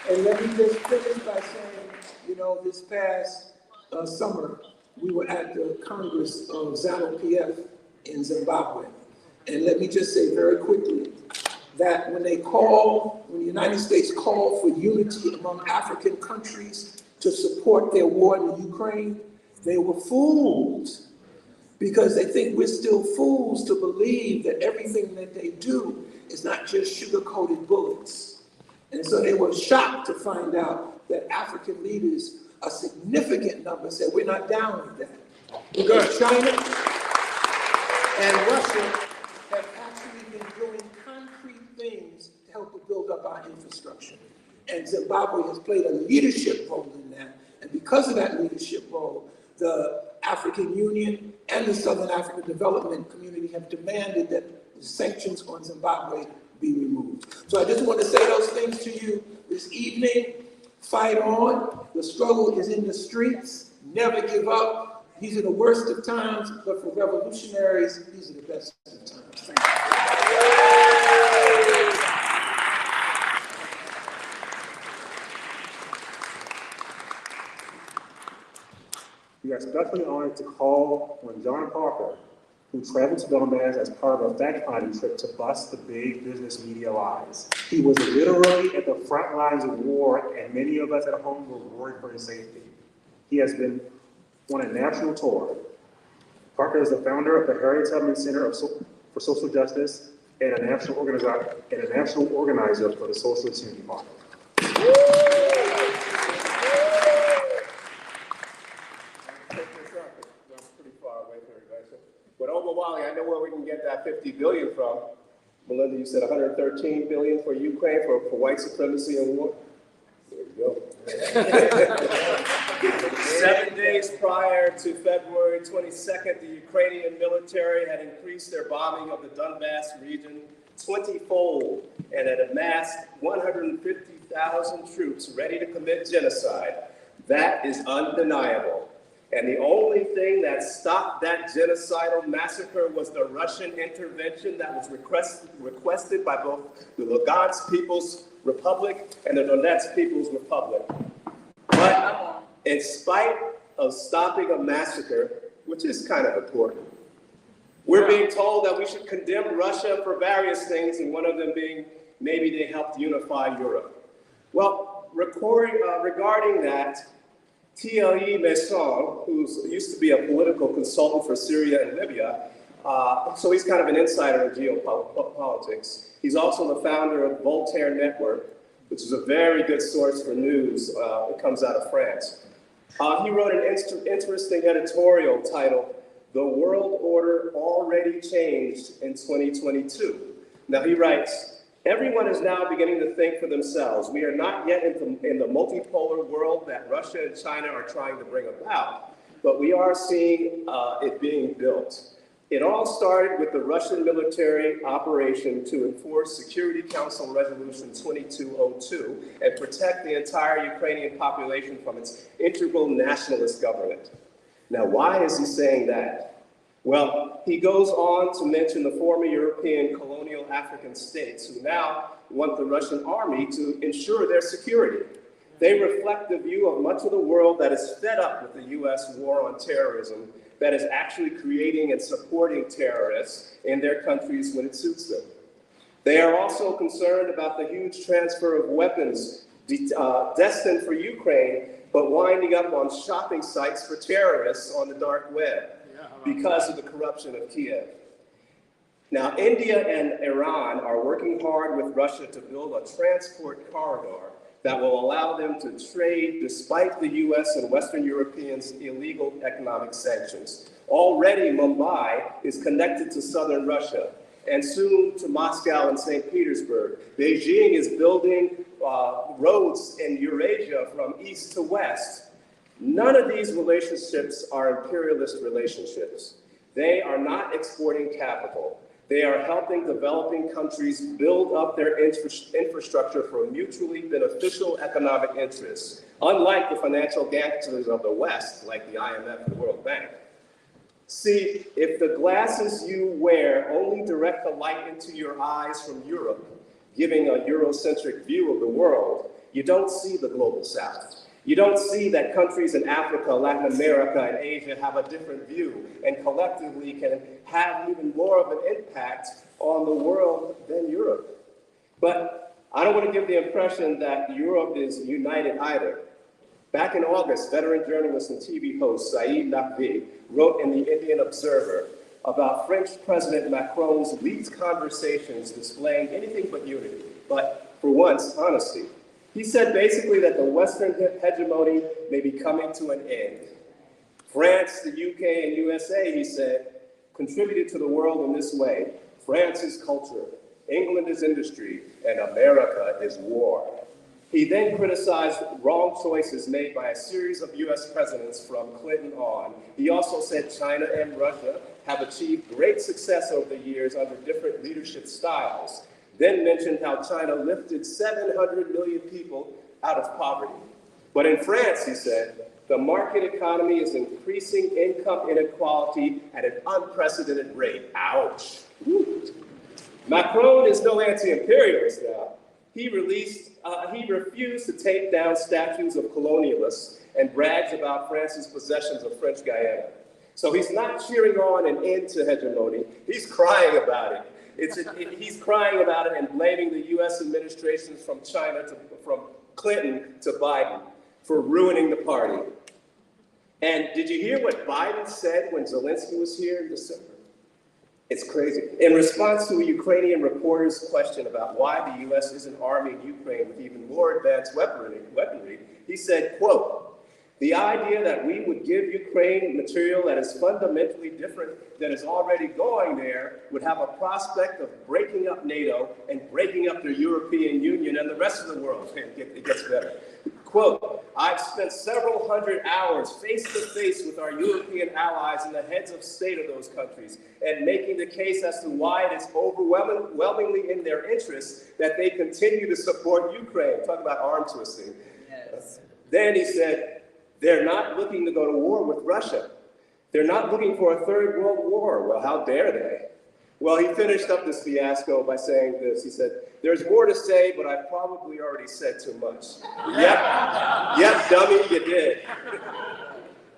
And let me just finish by saying, you know, this past summer, we were at the Congress of ZANU-PF in Zimbabwe. And let me just say very quickly that when the United States called for unity among African countries to support their war in the Ukraine, they were fooled because they think we're still fools to believe that everything that they do is not just sugar-coated bullets. And so they were shocked to find out that African leaders, a significant number, said we're not down with that. Because China and Russia have actually been doing concrete things to help to build up our infrastructure. And Zimbabwe has played a leadership role in that. And because of that leadership role, the African Union and the Southern African Development Community have demanded that the sanctions on Zimbabwe be removed. So I just want to say those things to you this evening. Fight on. The struggle is in the streets. Never give up. These are the worst of times, but for revolutionaries, these are the best of times. Thank We are especially honored to call on John Parker, who traveled to Donbass as part of a fact-finding trip to bust the big business media lies. He was literally at the front lines of war, and many of us at home were worried for his safety. He has been on a national tour. Parker is the founder of the Harriet Tubman Center for Social Justice and a national organizer for the Socialist Unity Party. But Wally, I know where we can get that 50 billion from. Melinda, you said 113 billion for Ukraine for white supremacy and war. There you go. 7 days prior to February 22nd, the Ukrainian military had increased their bombing of the Donbass region 20-fold and had amassed 150,000 troops ready to commit genocide. That is undeniable. And the only thing that stopped that genocidal massacre was the Russian intervention that was requested by both the Lugansk People's Republic and the Donetsk People's Republic. But in spite of stopping a massacre, which is kind of important, we're being told that we should condemn Russia for various things, and one of them being maybe they helped unify Europe. Well, regarding that, Thierry Messon, who used to be a political consultant for Syria and Libya, so he's kind of an insider in geopolitics. He's also the founder of Voltaire Network, which is a very good source for news. It comes out of France. He wrote an interesting editorial titled, "The World Order Already Changed in 2022. Now he writes, everyone is now beginning to think for themselves. We are not yet in the multipolar world that Russia and China are trying to bring about, but we are seeing it being built. It all started with the Russian military operation to enforce Security Council Resolution 2202 and protect the entire Ukrainian population from its integral nationalist government." Now, why is he saying that? Well, he goes on to mention the former European colonial African states who now want the Russian army to ensure their security. They reflect the view of much of the world that is fed up with the US war on terrorism, that is actually creating and supporting terrorists in their countries when it suits them. They are also concerned about the huge transfer of weapons destined for Ukraine, but winding up on shopping sites for terrorists on the dark web because of the corruption of Kiev. Now, India and Iran are working hard with Russia to build a transport corridor that will allow them to trade despite the US and Western Europeans' illegal economic sanctions. Already, Mumbai is connected to southern Russia and soon to Moscow and St. Petersburg. Beijing is building roads in Eurasia from east to west. None of these relationships are imperialist relationships. They are not exporting capital. They are helping developing countries build up their infrastructure for mutually beneficial economic interests, unlike the financial gangsters of the West, like the IMF and the World Bank. See, if the glasses you wear only direct the light into your eyes from Europe, giving a Eurocentric view of the world, you don't see the global South. You don't see that countries in Africa, Latin America, and Asia have a different view and collectively can have even more of an impact on the world than Europe. But I don't want to give the impression that Europe is united either. Back in August, veteran journalist and TV host Saeed Naqvi wrote in the Indian Observer about French President Macron's leaked conversations displaying anything but unity, but for once, honesty. He said basically that the Western hegemony may be coming to an end. France, the UK, and USA, he said, contributed to the world in this way. France is culture, England is industry, and America is war. He then criticized wrong choices made by a series of US presidents from Clinton on. He also said China and Russia have achieved great success over the years under different leadership styles. Then mentioned how China lifted 700 million people out of poverty. But in France, he said, the market economy is increasing income inequality at an unprecedented rate. Ouch. Macron is no anti-imperialist now. He refused to take down statues of colonialists and brags about France's possessions of French Guyana. So he's not cheering on an end to hegemony. He's crying about it. He's crying about it and blaming the US administrations from Clinton to Biden for ruining the party. And did you hear what Biden said when Zelensky was here in December? It's crazy. In response to a Ukrainian reporter's question about why the US isn't arming Ukraine with even more advanced weaponry, he said, quote, the idea that we would give Ukraine material that is fundamentally different than is already going there would have a prospect of breaking up NATO and breaking up the European Union and the rest of the world. It gets better. Quote, I've spent several hundred hours face to face with our European allies and the heads of state of those countries and making the case as to why it is overwhelmingly in their interests that they continue to support Ukraine. Talk about arm twisting. Yes. Then he said, they're not looking to go to war with Russia. They're not looking for a third world war. Well, how dare they? Well, he finished up this fiasco by saying this. He said, there's more to say, but I've probably already said too much. Yep, dummy, you did.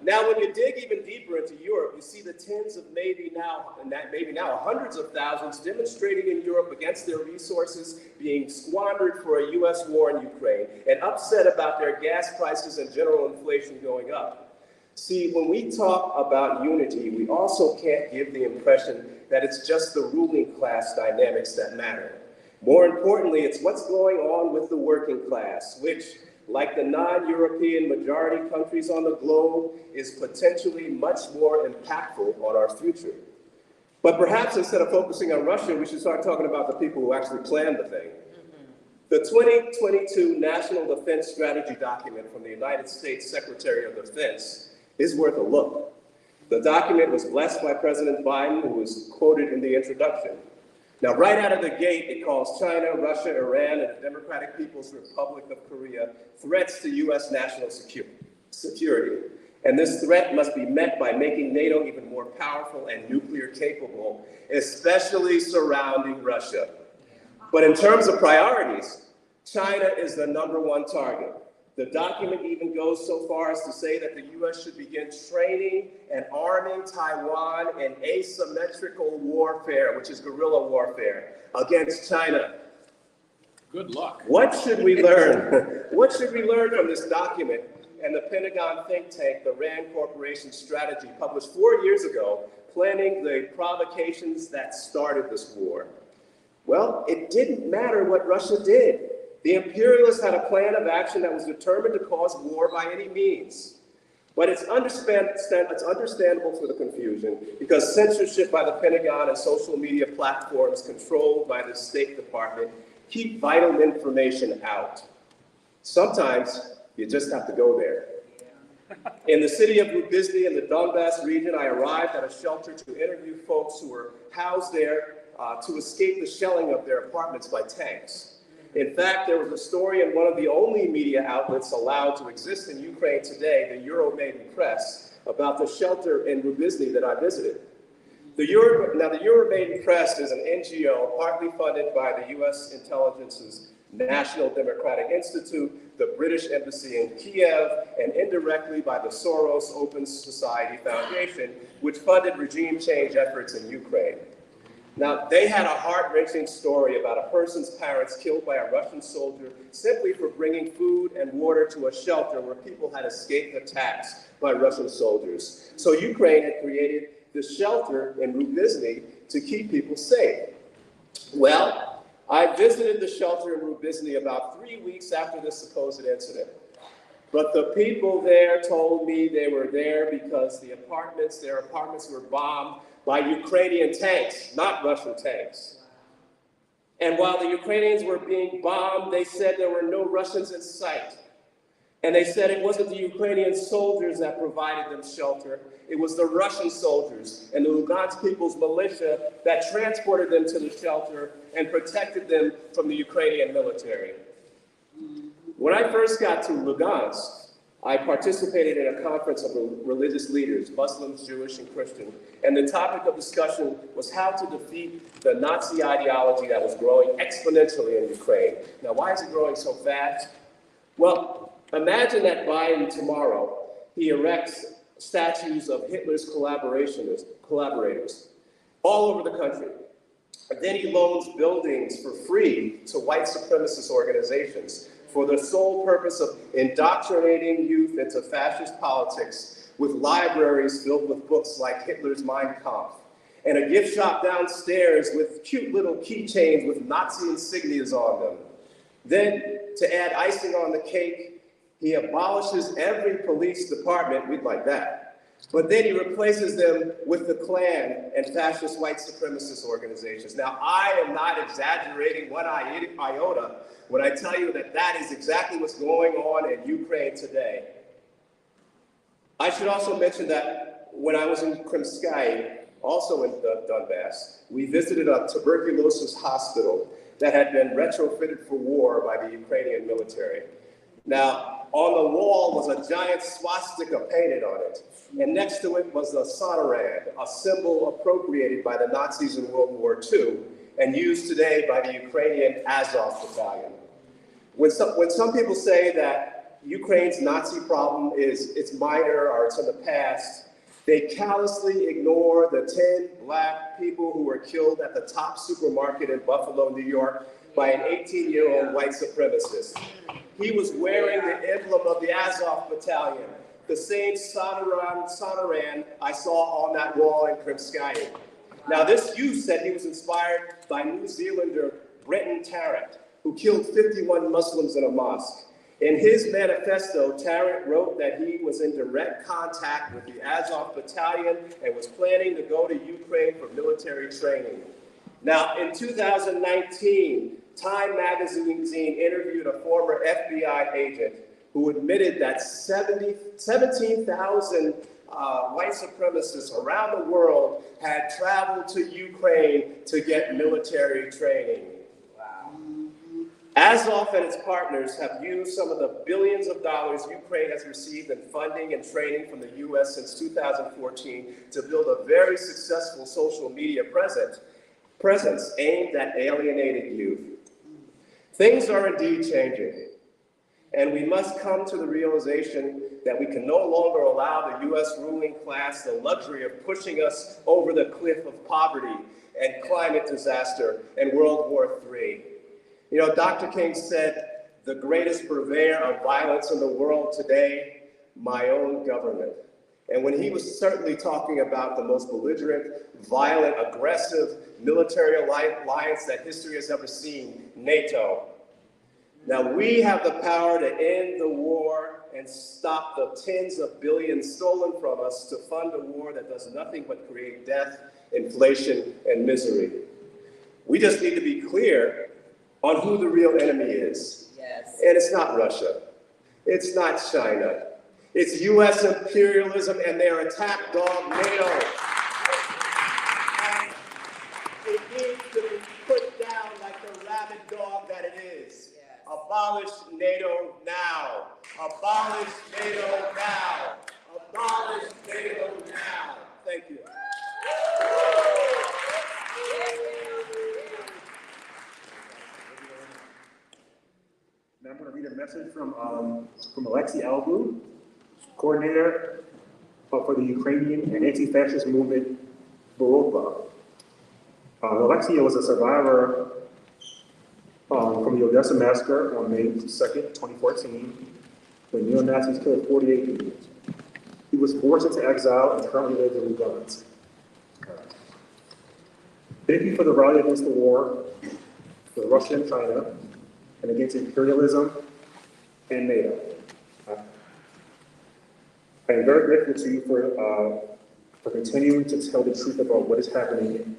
Now, when you dig even deeper into Europe, you see the tens of maybe now hundreds of thousands demonstrating in Europe against their resources being squandered for a US war in Ukraine and upset about their gas prices and general inflation going up. See, when we talk about unity, we also can't give the impression that it's just the ruling class dynamics that matter. More importantly, it's what's going on with the working class, which, like the non-European majority countries on the globe, is potentially much more impactful on our future. But perhaps instead of focusing on Russia, we should start talking about the people who actually planned the thing. The 2022 National Defense Strategy document from the United States Secretary of Defense is worth a look. The document was blessed by President Biden, who was quoted in the introduction. Now, right out of the gate, it calls China, Russia, Iran, and the Democratic People's Republic of Korea threats to US national security. And this threat must be met by making NATO even more powerful and nuclear capable, especially surrounding Russia. But in terms of priorities, China is the #1 target. The document even goes so far as to say that the US should begin training and arming Taiwan in asymmetrical warfare, which is guerrilla warfare, against China. Good luck. What should we learn? What should we learn from this document and the Pentagon think tank, the RAND Corporation strategy, published 4 years ago planning the provocations that started this war. Well, it didn't matter what Russia did. The imperialists had a plan of action that was determined to cause war by any means. But it's understandable for the confusion because censorship by the Pentagon and social media platforms controlled by the State Department keep vital information out. Sometimes you just have to go there. In the city of Lubizny in the Donbass region, I arrived at a shelter to interview folks who were housed there to escape the shelling of their apartments by tanks. In fact, there was a story in one of the only media outlets allowed to exist in Ukraine today, the Euromaidan Press, about the shelter in Lubizny that I visited. The Euromaidan Press is an NGO partly funded by the U.S. Intelligence's National Democratic Institute, the British Embassy in Kiev, and indirectly by the Soros Open Society Foundation, which funded regime change efforts in Ukraine. Now, they had a heart-wrenching story about a person's parents killed by a Russian soldier simply for bringing food and water to a shelter where people had escaped attacks by Russian soldiers. So Ukraine had created this shelter in Lubizny to keep people safe. Well, I visited the shelter in Lubizny about 3 weeks after this supposed incident. But the people there told me they were there because their apartments were bombed by Ukrainian tanks, not Russian tanks. And while the Ukrainians were being bombed, they said there were no Russians in sight. And they said it wasn't the Ukrainian soldiers that provided them shelter, it was the Russian soldiers and the Lugansk People's Militia that transported them to the shelter and protected them from the Ukrainian military. When I first got to Lugansk, I participated in a conference of religious leaders, Muslims, Jewish, and Christian, and the topic of discussion was how to defeat the Nazi ideology that was growing exponentially in Ukraine. Now, why is it growing so fast? Well, imagine that Biden tomorrow, he erects statues of Hitler's collaborators all over the country. And then he loans buildings for free to white supremacist organizations for the sole purpose of indoctrinating youth into fascist politics with libraries filled with books like Hitler's Mein Kampf, and a gift shop downstairs with cute little keychains with Nazi insignias on them. Then, to add icing on the cake, he abolishes every police department, we'd like that, but then he replaces them with the Klan and fascist white supremacist organizations. Now, I am not exaggerating one iota when I tell you that that is exactly what's going on in Ukraine today. I should also mention that when I was in Krymskaya, also in Donbass, we visited a tuberculosis hospital that had been retrofitted for war by the Ukrainian military. Now, on the wall was a giant swastika painted on it, and next to it was a sonarand, a symbol appropriated by the Nazis in World War II and used today by the Ukrainian Azov battalion. When some people say that Ukraine's Nazi problem it's minor or it's in the past, they callously ignore the 10 black people who were killed at the top supermarket in Buffalo, New York, by an 18-year-old white supremacist. He was wearing the emblem of the Azov battalion, the same sonarand I saw on that wall in Krymskaya. Now, this youth said he was inspired by New Zealander Brenton Tarrant, who killed 51 Muslims in a mosque. In his manifesto, Tarrant wrote that he was in direct contact with the Azov battalion and was planning to go to Ukraine for military training. Now, in 2019, Time magazine interviewed a former FBI agent who admitted that 17,000 white supremacists around the world had traveled to Ukraine to get military training. Wow. Azov and its partners have used some of the billions of dollars Ukraine has received in funding and training from the U.S. since 2014 to build a very successful social media presence aimed at alienated youth. Things are indeed changing, and we must come to the realization that we can no longer allow the U.S. ruling class the luxury of pushing us over the cliff of poverty and climate disaster and World War III. You know, Dr. King said, the greatest purveyor of violence in the world today, my own government. And when he was certainly talking about the most belligerent, violent, aggressive military alliance that history has ever seen, NATO. Now we have the power to end the war and stop the tens of billions stolen from us to fund a war that does nothing but create death, inflation, and misery. We just need to be clear on who the real enemy is. Yes. And it's not Russia. It's not China. It's U.S. imperialism and their attack dog, NATO. And it needs to be put down like the rabid dog that it is. Yes. Abolish NATO now. Abolish NATO now. Abolish NATO now. Thank you. Now I'm going to read a message from Alexei Albu, coordinator for the Ukrainian and anti-fascist movement, WUBO. Alexei was a survivor from the Odessa massacre on May 2nd, 2014, when neo-Nazis killed 48 people. He was forced into exile and currently lives in Lugansk. Thank you for the rally against the war with Russia and China, and against imperialism and NATO. I am very grateful to you for continuing to tell the truth about what is happening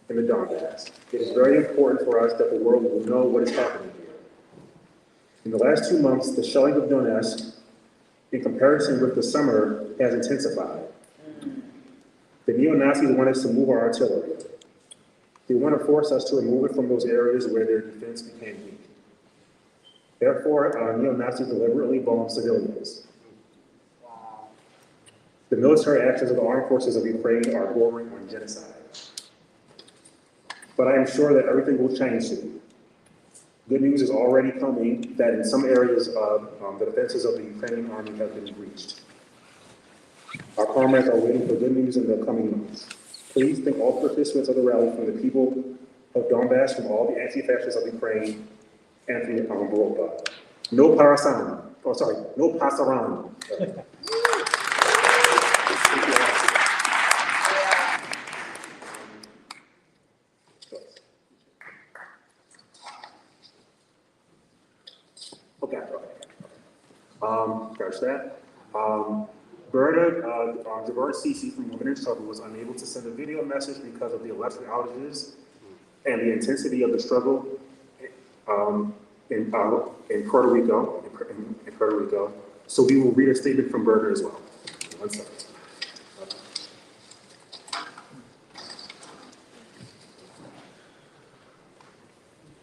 in the Donbass. It is very important for us that the world will know what is happening here. In the last 2 months, the shelling of Donetsk, in comparison with the summer, has intensified. The neo-Nazis want us to move our artillery. They want to force us to remove it from those areas where their defense became weak. Therefore, neo-Nazis deliberately bomb civilians. Wow. The military actions of the armed forces of Ukraine are bordering on genocide. But I am sure that everything will change soon. Good news is already coming that in some areas the defenses of the Ukrainian army have been breached. Our comrades are waiting for good news in the coming months. Please thank all participants of the rally from the people of Donbass, from all the anti-fascists of Ukraine, and from WUBO. No parasan. Oh, sorry, no pasaran. Okay. There's that. Javar Sisi from Women in Struggle was unable to send a video message because of the electric outages and the intensity of the struggle in Puerto Rico. So we will read a statement from Berger as well. 1 second.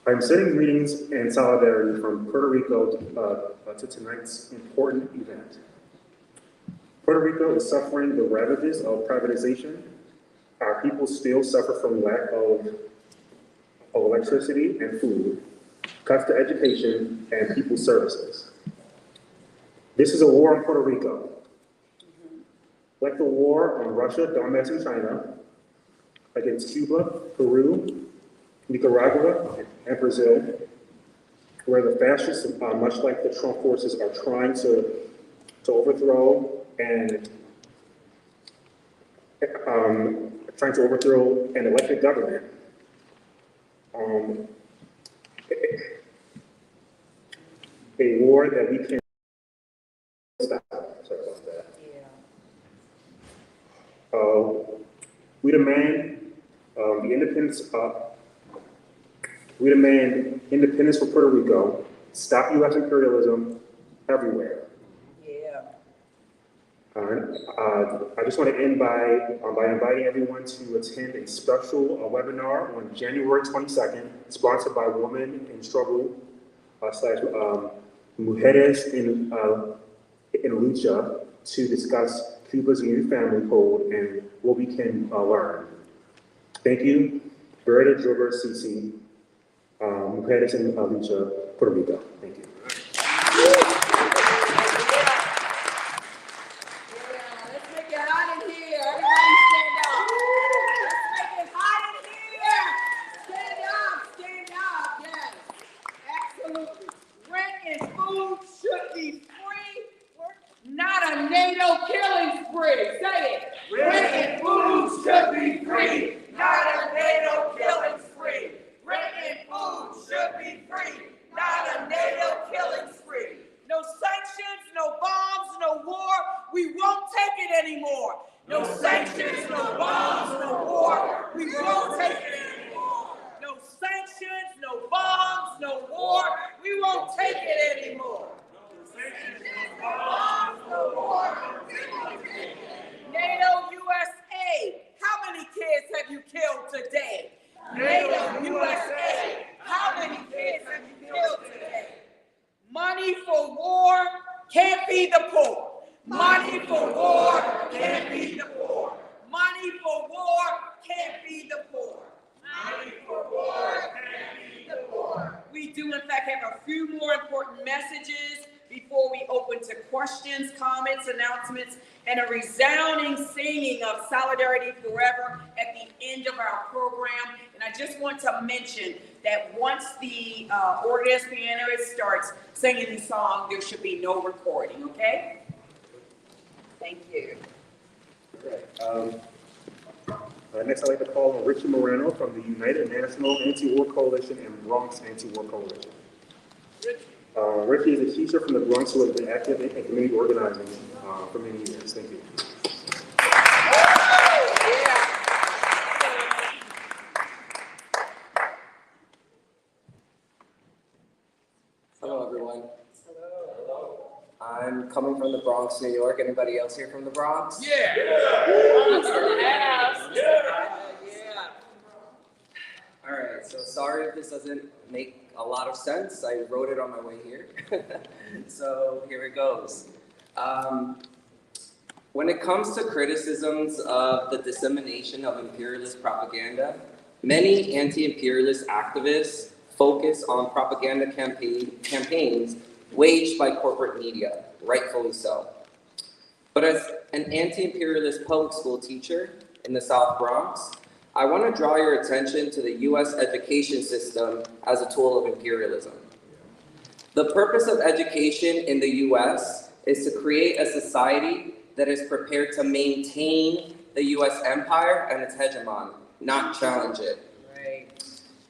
I'm sending greetings and solidarity from Puerto Rico to tonight's important event. Puerto Rico is suffering the ravages of privatization. Our people still suffer from lack of electricity and food, cuts to education, and people's services. This is a war on Puerto Rico. Like the war on Russia, Donbass, and China, against Cuba, Peru, Nicaragua, and Brazil, where the fascists, much like the Trump forces, are trying to overthrow an elected government. A war that we can stop. Sorry about that. We demand the independence. We demand independence for Puerto Rico. Stop U.S. imperialism everywhere. Yeah. I just want to end by inviting everyone to attend a special webinar on January 22nd, sponsored by Women in Struggle / Mujeres en Lucha, to discuss Cuba's new family code and what we can learn. Thank you. Berta Jover Sisi, Mujeres en Lucha, Puerto Rico. Thank you. Let's make it hot in here. Everybody stand up. Let's make it hot in here. Stand up. Yes. Absolutely. Rent and food should be free. Not a NATO killing spree. free. Say it. Rent and food should be free, not a NATO killing spree. Rent and food should be free, not a NATO killing spree. No sanctions, no bombs, no war. We won't take it anymore. No sanctions, no bombs, no war. We won't take it anymore. No sanctions, no bombs, no war. We won't take it anymore. NATO USA, how many kids have you killed today? NATO USA, how many kids have you killed today? Money for war can't feed the poor. Money for war can't feed the poor. Money for war can't feed the poor. Money for war can't feed the poor. We do in fact have a few more important messages before we open to questions, comments, announcements, and a resounding singing of Solidarity Forever at the end of our program. And I just want to mention that once the organist pianist starts singing the song, there should be no recording, okay? Thank you. Next, I'd like to call on Richie Moreno from the United National Anti-War Coalition and Bronx Anti-War Coalition. Richie is a teacher from the Bronx who has been active in community organizing for many years. Thank you. Hello, everyone. Hello. I'm coming from the Bronx, New York. Anybody else here from the Bronx? Yeah. All right, so sorry if this doesn't make a lot of sense. I wrote it on my way here. So here it goes. When it comes to criticisms of the dissemination of imperialist propaganda, many anti-imperialist activists focus on propaganda campaigns waged by corporate media, rightfully so. But as an anti-imperialist public school teacher in the South Bronx, I want to draw your attention to the US education system as a tool of imperialism. The purpose of education in the US is to create a society that is prepared to maintain the US empire and its hegemony, not challenge it. Right.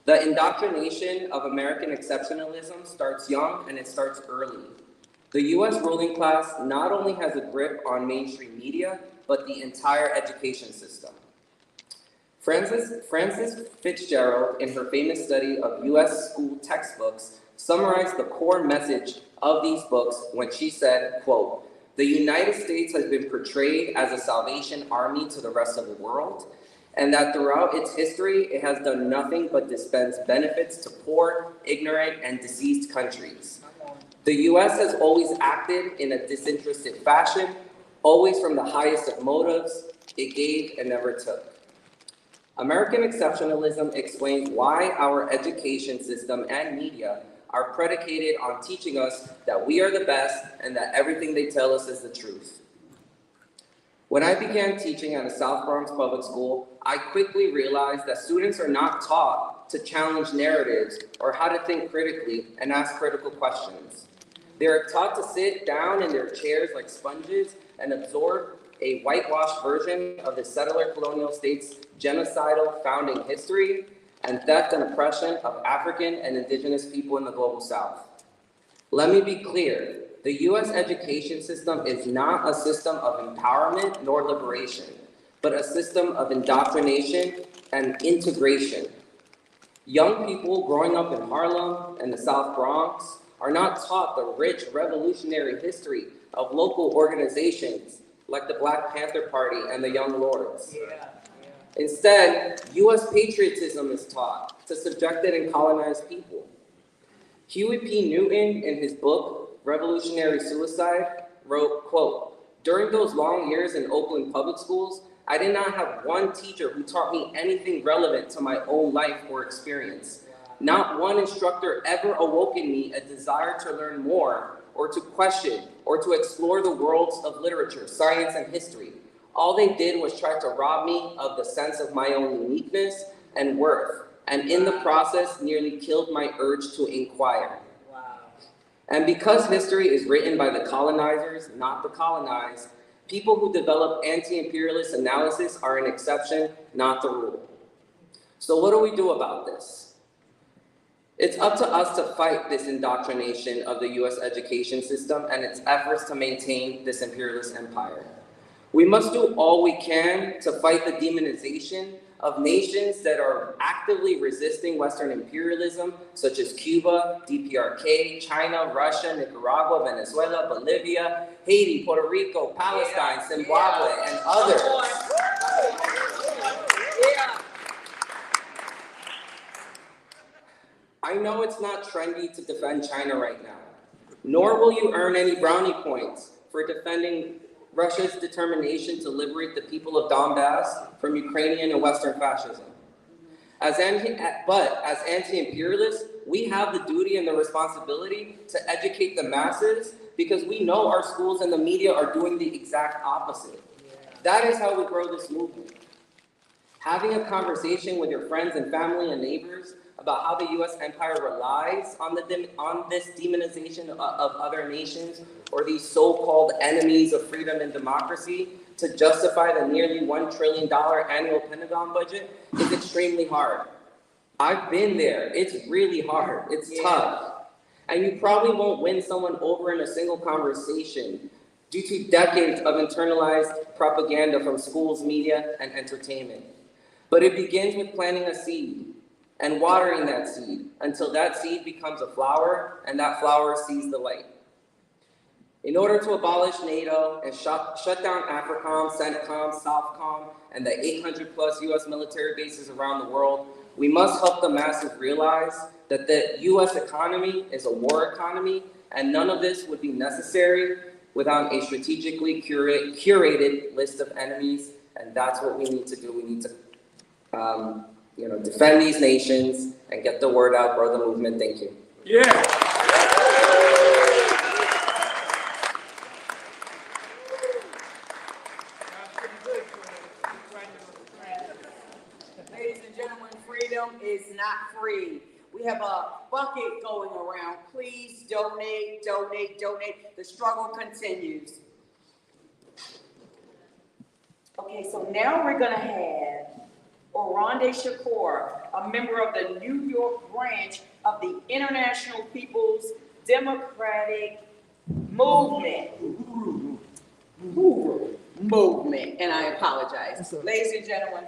The indoctrination of American exceptionalism starts young and it starts early. The US ruling class not only has a grip on mainstream media, but the entire education system. Frances Fitzgerald, in her famous study of US school textbooks, summarized the core message of these books when she said, quote, "The United States has been portrayed as a Salvation Army to the rest of the world, and that throughout its history, it has done nothing but dispense benefits to poor, ignorant, and diseased countries. The US has always acted in a disinterested fashion, always from the highest of motives. It gave and never took." American exceptionalism explains why our education system and media are predicated on teaching us that we are the best and that everything they tell us is the truth. When I began teaching at a South Bronx public school, I quickly realized that students are not taught to challenge narratives or how to think critically and ask critical questions. They are taught to sit down in their chairs like sponges and absorb a whitewashed version of the settler colonial state's genocidal founding history and theft and oppression of African and indigenous people in the global South. Let me be clear, the US education system is not a system of empowerment nor liberation, but a system of indoctrination and integration. Young people growing up in Harlem and the South Bronx are not taught the rich revolutionary history of local organizations like the Black Panther Party and the Young Lords. Instead, US patriotism is taught to subjected and colonized people. Huey P. Newton, in his book, Revolutionary Suicide, wrote, quote, "During those long years in Oakland public schools, I did not have one teacher who taught me anything relevant to my own life or experience. Not one instructor ever awoke in me a desire to learn more or to question or to explore the worlds of literature, science, and history. All they did was try to rob me of the sense of my own uniqueness and worth, and in the process nearly killed my urge to inquire." Wow. And because history is written by the colonizers, not the colonized, People who develop anti-imperialist analysis are an exception, not the rule. So what do we do about this? It's up to us to fight this indoctrination of the US education system and its efforts to maintain this imperialist empire. We must do all we can to fight the demonization of nations that are actively resisting Western imperialism, such as Cuba, DPRK, China, Russia, Nicaragua, Venezuela, Bolivia, Haiti, Puerto Rico, Palestine, Zimbabwe, and others. I know it's not trendy to defend China right now, nor will you earn any brownie points for defending Russia's determination to liberate the people of Donbass from Ukrainian and Western fascism. But as anti-imperialists, we have the duty and the responsibility to educate the masses because we know our schools and the media are doing the exact opposite. That is how we grow this movement. Having a conversation with your friends and family and neighbors about how the US empire relies on this demonization of other nations or these so-called enemies of freedom and democracy to justify the nearly $1 trillion annual Pentagon budget is extremely hard. I've been there. It's really hard. It's tough. And you probably won't win someone over in a single conversation due to decades of internalized propaganda from schools, media, and entertainment. But it begins with planting a seed and watering that seed until that seed becomes a flower and that flower sees the light. In order to abolish NATO and shut down AFRICOM, CENTCOM, SOUTHCOM, and the 800 plus US military bases around the world, we must help the masses realize that the US economy is a war economy, and none of this would be necessary without a strategically curated list of enemies, and that's what we need to do. We need to defend these nations and get the word out, grow the movement. Thank you. Yeah. Ladies and gentlemen, freedom is not free. We have a bucket going around. Please donate, donate, donate. The struggle continues. Okay, so now we're gonna have Oronde Shakur, a member of the New York branch of the International People's Democratic Movement. Movement, and I apologize. Ladies and gentlemen.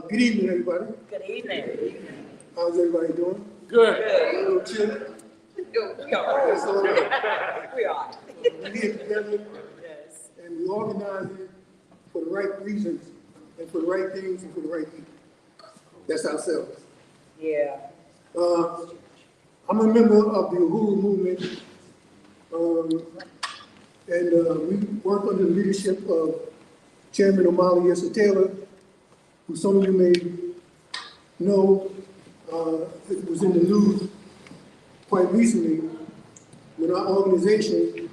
Good evening, everybody. Good evening. How's everybody doing? Good. A little chilly. We are. We are. We're here together, Yes. and we organize it for the right reasons, and for the right things, and for the right people. That's ourselves. Yeah. I'm a member of the WUBO movement, and we work under the leadership of Chairman Omali Yessa Taylor, who some of you may know. It was in the news quite recently when our organization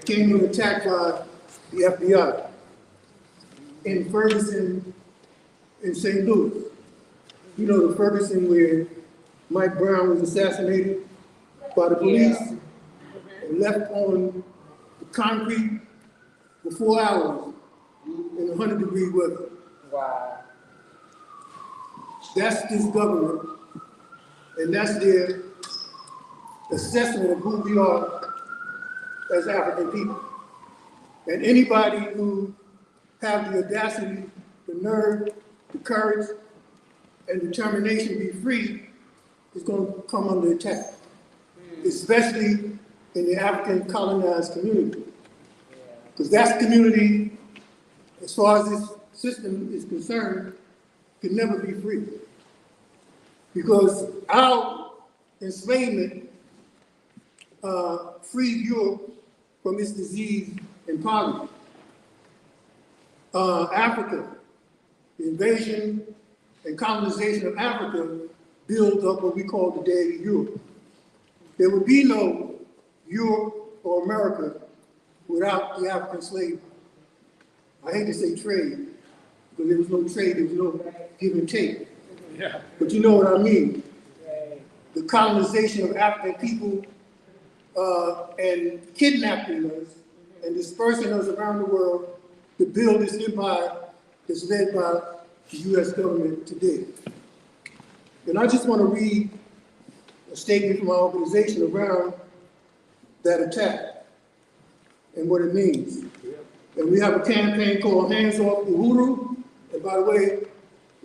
came in attacked by the FBI in Ferguson, in St. Louis. You know the Ferguson where Mike Brown was assassinated by the police and left on the concrete for 4 hours in 100-degree weather. Wow. That's this government, and that's their assessment of who we are as African people. And anybody who have the audacity, the nerve, the courage, and determination to be free is going to come under attack, especially in the African colonized community. Because that community, as far as this system is concerned, can never be free. Because our enslavement freed Europe from its disease and poverty. Africa, the invasion and colonization of Africa built up what we call today Europe. There would be no Europe or America without the African slave. I hate to say trade, because there was no trade, there was no give and take. Yeah. But you know what I mean. the colonization of African people, and kidnapping us and dispersing us around the world to build this empire that's led by the U.S. government today. And I just want to read a statement from our organization around that attack and what it means. And we have a campaign called Hands Off Uhuru. And by the way,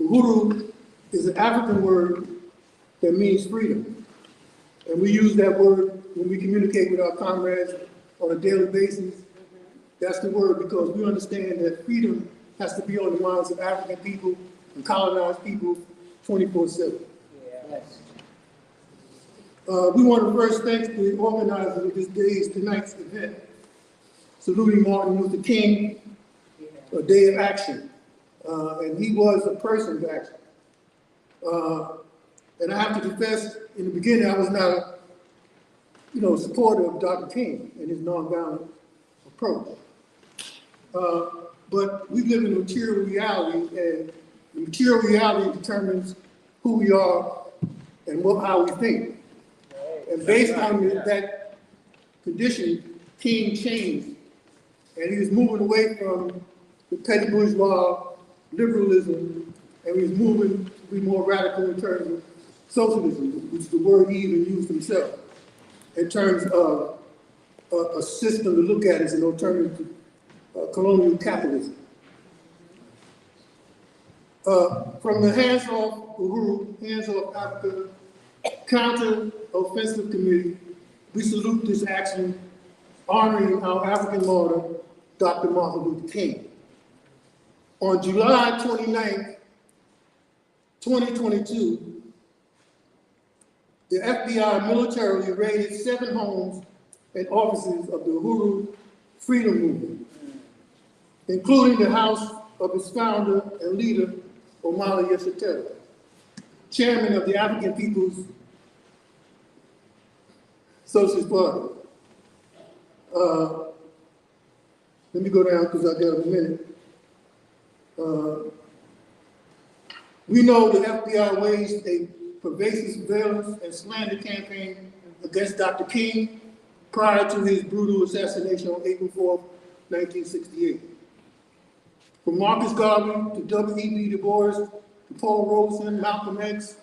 Uhuru is an African word that means freedom. And we use that word when we communicate with our comrades on a daily basis. That's the word because we understand that freedom has to be on the minds of African people and colonized people 24/7. We want to first thank the organizers of tonight's event, saluting Martin Luther King, a day of action. And he was a person of action. And I have to confess, in the beginning, I was not a supporter of Dr. King and his nonviolent approach. But we live in a material reality, and the material reality determines who we are and how we think. And based on that condition, King changed, and he was moving away from the petty bourgeois liberalism, and he was moving to be more radical in terms of socialism, which is the word he even used himself, in terms of a system to look at as an alternative to colonial capitalism. From the Hands Off Uhuru, Hands Off Africa Counter-Offensive Committee, we salute this action honoring our African martyr, Dr. Martin Luther King. On July 29th, 2022, the FBI militarily raided 7 homes and offices of the Uhuru Freedom Movement, including the house of its founder and leader, Omala Yeshitela, chairman of the African People's Socialist Party. Let me go down because I got a minute. We know the FBI waged a pervasive surveillance and slander campaign against Dr. King prior to his brutal assassination on April 4th, 1968. From Marcus Garvey to W.E.B. Du Bois to Paul Robeson, Malcolm X,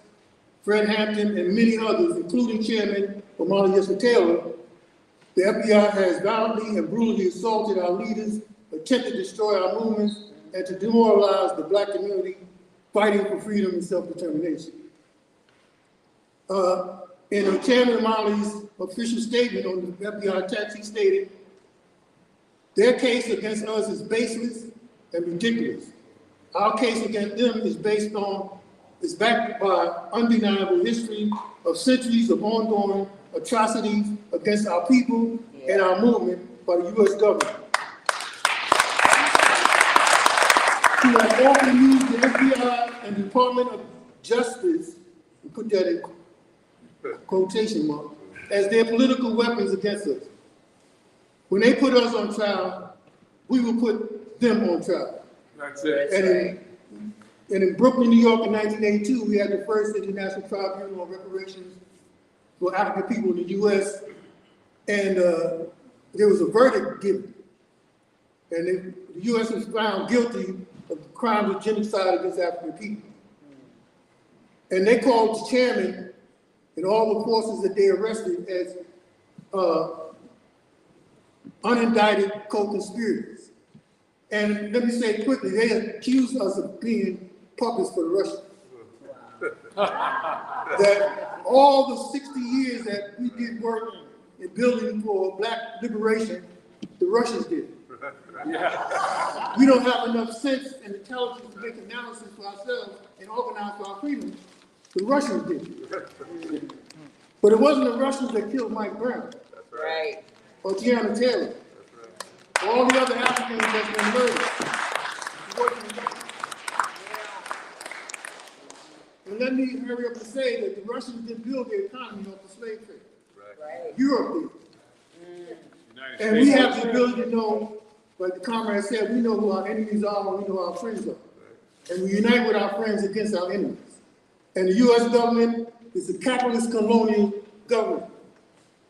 Fred Hampton, and many others, including Chairman Omala Yeshitela, the FBI has violently and brutally assaulted our leaders, attempted to destroy our movements, and to demoralize the Black community fighting for freedom and self-determination. In Chairman Omala's official statement on the FBI text, he stated, "Their case against us is baseless and ridiculous. Our case against them is backed by undeniable history of centuries of ongoing atrocities against our people and our movement by the U.S. government. To have often used the FBI and Department of Justice, and put that in quotation marks, as their political weapons against us. When they put us on trial, we will put them on trial." That's it. And in Brooklyn, New York in 1982, we had the first international tribunal on reparations for African people in the U.S. And there was a verdict given. And the U.S. was found guilty of the crimes of genocide against African people. And they called the chairman and all the forces that they arrested as unindicted co-conspirators. And let me say quickly, they accused us of being puppets for the Russians. That all the 60 years that we did work in building for Black liberation, the Russians did. We don't have enough sense and intelligence to make analysis for ourselves and organize for our freedom. The Russians did. But it wasn't the Russians that killed Mike Brown. Right. Or Tiana Taylor. Or all the other Africans that's been murdered. And let me hurry up and say that the Russians didn't build their economy off the slave trade. Right. Europe did. And we have the ability to know, like the comrade said, we know who our enemies are and we know who our friends are. And we unite with our friends against our enemies. And the U.S. government, is a capitalist colonial government.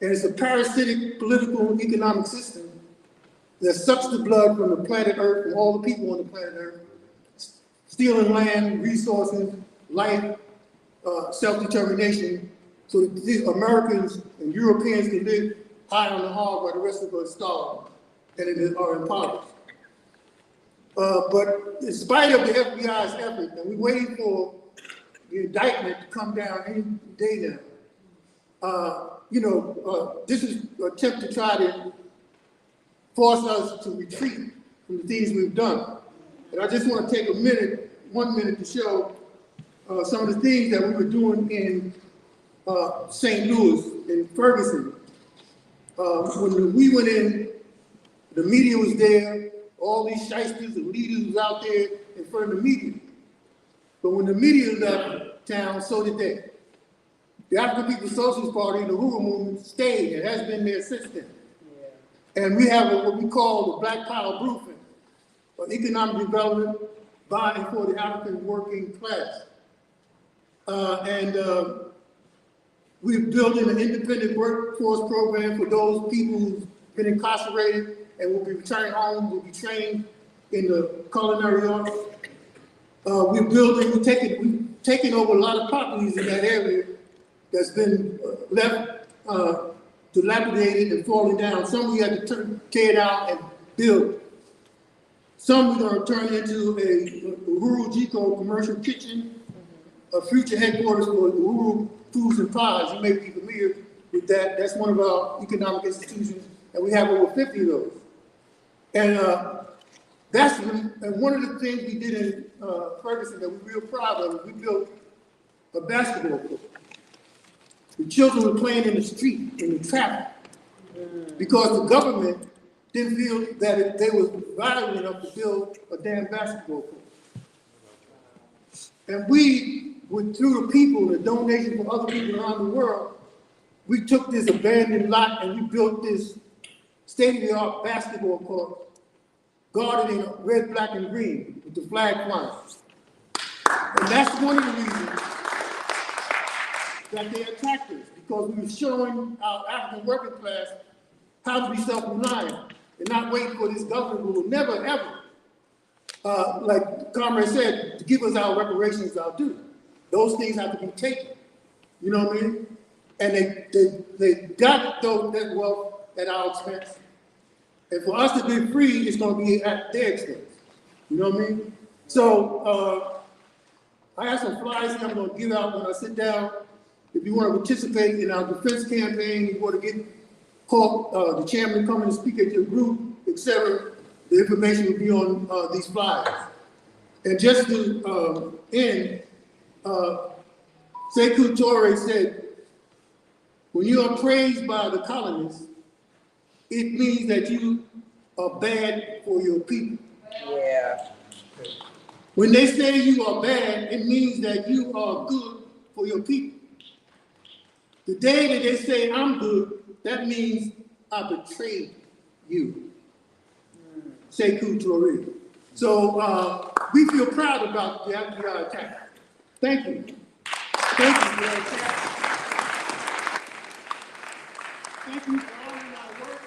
And it's a parasitic political and economic system that sucks the blood from the planet Earth, from all the people on the planet Earth, stealing land, resources, life, self-determination, so that these Americans and Europeans can live high on the hog while the rest of us starve and are impoverished. But in spite of the FBI's effort, and we're waiting for the indictment to come down any day now, this is an attempt to try to force us to retreat from the things we've done. And I just want to take 1 minute to show some of the things that we were doing in St. Louis, in Ferguson. When we went in, the media was there, all these shysters and leaders was out there in front of the media. But when the media left town, so did they. The African People's Socialist Party, the WUBO movement, stayed and has been there since then. Yeah. And we have what we call the Black Power Blueprint, or economic development bonding for the African working class. We're building an independent workforce program for those people who've been incarcerated and will be returning home, will be trained in the culinary arts. We've taken over a lot of properties in that area that's been left dilapidated and falling down. Some we had to tear down and build. Some we're going to turn into a Uhuru Jiko commercial kitchen, a future headquarters for Uhuru Foods and Pies. You may be familiar with that. That's one of our economic institutions, and we have over 50 of those. And one of the things we did in Ferguson that we're real proud of is we built a basketball court. The children were playing in the street, in the traffic, because the government didn't feel that they were valuable enough to build a damn basketball court. And we, through the people, the donation from other people around the world, we took this abandoned lot and we built this state-of-the-art basketball court, guarded in red, black, and green with the flag flying. And that's one of the reasons that they attacked us, because we were showing our African working class how to be self-reliant and not wait for this government who will never, ever, like Comrade said, to give us our reparations, our due. Those things have to be taken. You know what I mean? And they got that wealth at our expense. And for us to be free, it's going to be at their expense. You know what I mean? So I have some flyers here I'm going to give out when I sit down. If you want to participate in our defense campaign, you want to get called the chairman to come and speak at your group, etc., the information will be on these flyers. And just to end, Sekou Touré said, when you are praised by the colonists, it means that you are bad for your people. Yeah. When they say you are bad, it means that you are good for your people. The day that they say I'm good, that means I betrayed you. Sekou Touré. So we feel proud about the FBI attack. Thank you. Thank you for that attack. Thank you for all of our work.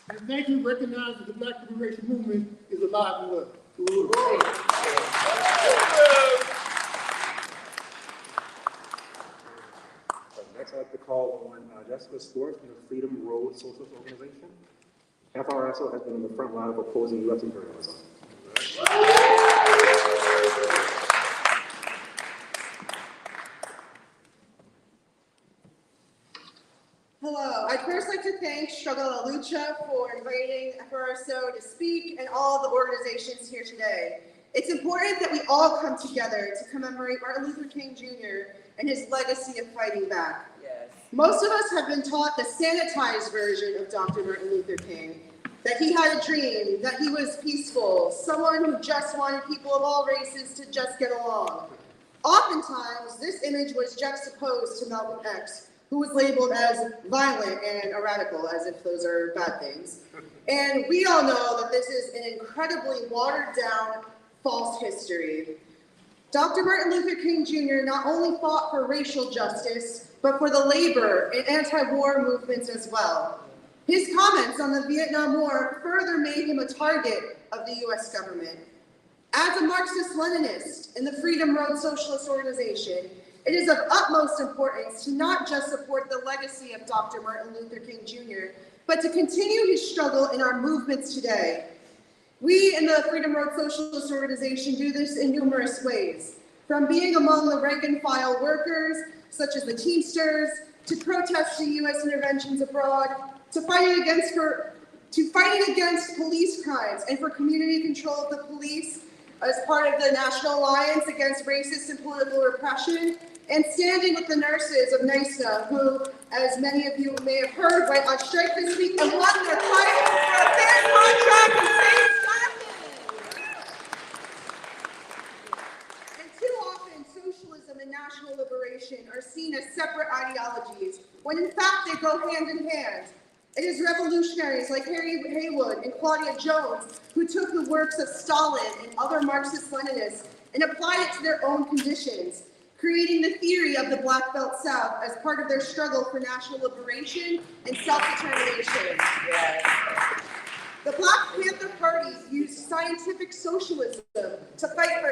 And thank you for recognizing that the Black Liberation Movement is alive and well. Next, I'd like to call on Jessica Stewart from the Freedom Road Socialist Organization. FRSO has been on the front line of opposing U.S. imperialism. Hello, I'd first like to thank Struggle La Lucha for inviting FRSO to speak and all the organizations here today. It's important that we all come together to commemorate Martin Luther King Jr. and his legacy of fighting back. Yes. Most of us have been taught the sanitized version of Dr. Martin Luther King, that he had a dream, that he was peaceful, someone who just wanted people of all races to just get along. Oftentimes, this image was juxtaposed to Malcolm X, who was labeled as violent and a radical, as if those are bad things. And we all know that this is an incredibly watered down false history. Dr. Martin Luther King Jr. not only fought for racial justice, but for the labor and anti-war movements as well. His comments on the Vietnam War further made him a target of the US government. As a Marxist-Leninist in the Freedom Road Socialist Organization, it is of utmost importance to not just support the legacy of Dr. Martin Luther King Jr., but to continue his struggle in our movements today. We in the Freedom Road Socialist Organization do this in numerous ways, from being among the rank and file workers, such as the Teamsters, to protesting U.S. interventions abroad, to fighting against police crimes and for community control of the police as part of the National Alliance Against Racist and Political Repression, and standing with the nurses of NYSNA, who, as many of you may have heard, went on strike this week and won their fight for a fair contract and safe staffing. And too often, socialism and national liberation are seen as separate ideologies, when in fact they go hand in hand. It is revolutionaries like Harry Haywood and Claudia Jones who took the works of Stalin and other Marxist-Leninists and applied it to their own conditions, creating the theory of the Black Belt South as part of their struggle for national liberation and self-determination. Yes. The Black Panther Party used scientific socialism to fight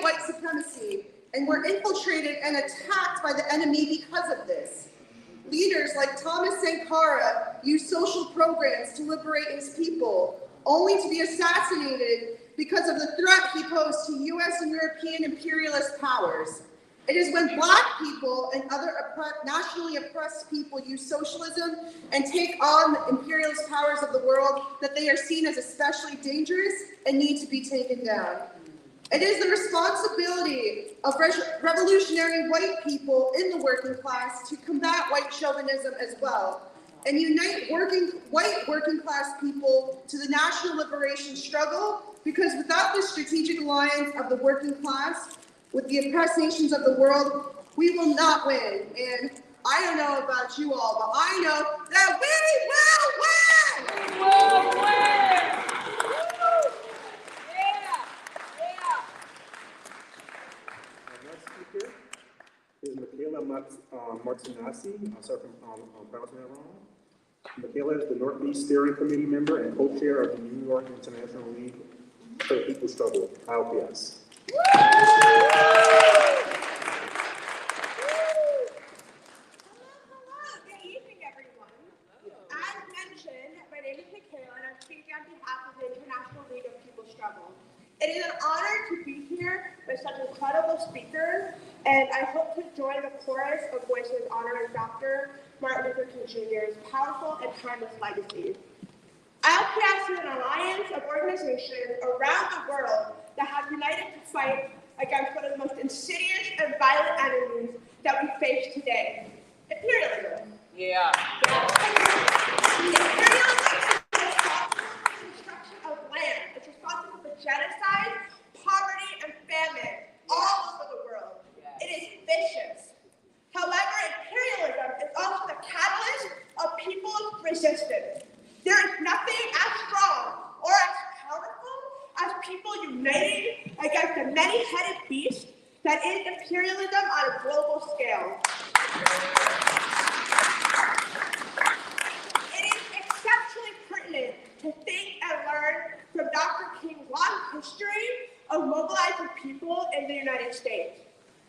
white supremacy, and were infiltrated and attacked by the enemy because of this. Leaders like Thomas Sankara used social programs to liberate his people, only to be assassinated because of the threat he posed to US and European imperialist powers. It is when Black people and other nationally oppressed people use socialism and take on the imperialist powers of the world that they are seen as especially dangerous and need to be taken down. It is the responsibility of revolutionary white people in the working class to combat white chauvinism as well, and unite white working class people to the national liberation struggle, because without the strategic alliance of the working class with the oppressed nations of the world, we will not win. And I don't know about you all, but I know that we will win! We will win! Is Michaela Martinazzi. I'm sorry if I'm pronouncing that wrong. Michaela is the Northeast Steering Committee member and co-chair of the New York International League for the People's Struggle, ILPS. Good evening, everyone. As mentioned, my name is Michaela, and I'm speaking on behalf of the International League of People's Struggle. It is an honor to be here with such incredible speakers, and I hope to join the chorus of voices honoring Dr. Martin Luther King Jr.'s powerful and timeless legacy. ILPS is an alliance of organizations around the world that have united to fight against one of the most insidious and violent enemies that we face today: imperialism. Yeah. Imperialism is responsible for the destruction of land. It's responsible for genocide, poverty, and famine all over the world. It is vicious. However, imperialism is also the catalyst of people's resistance. There is nothing as strong or as powerful as people uniting against the many-headed beast that is imperialism on a global scale. It is exceptionally pertinent to think and learn from Dr. King's long history of mobilizing people in the United States.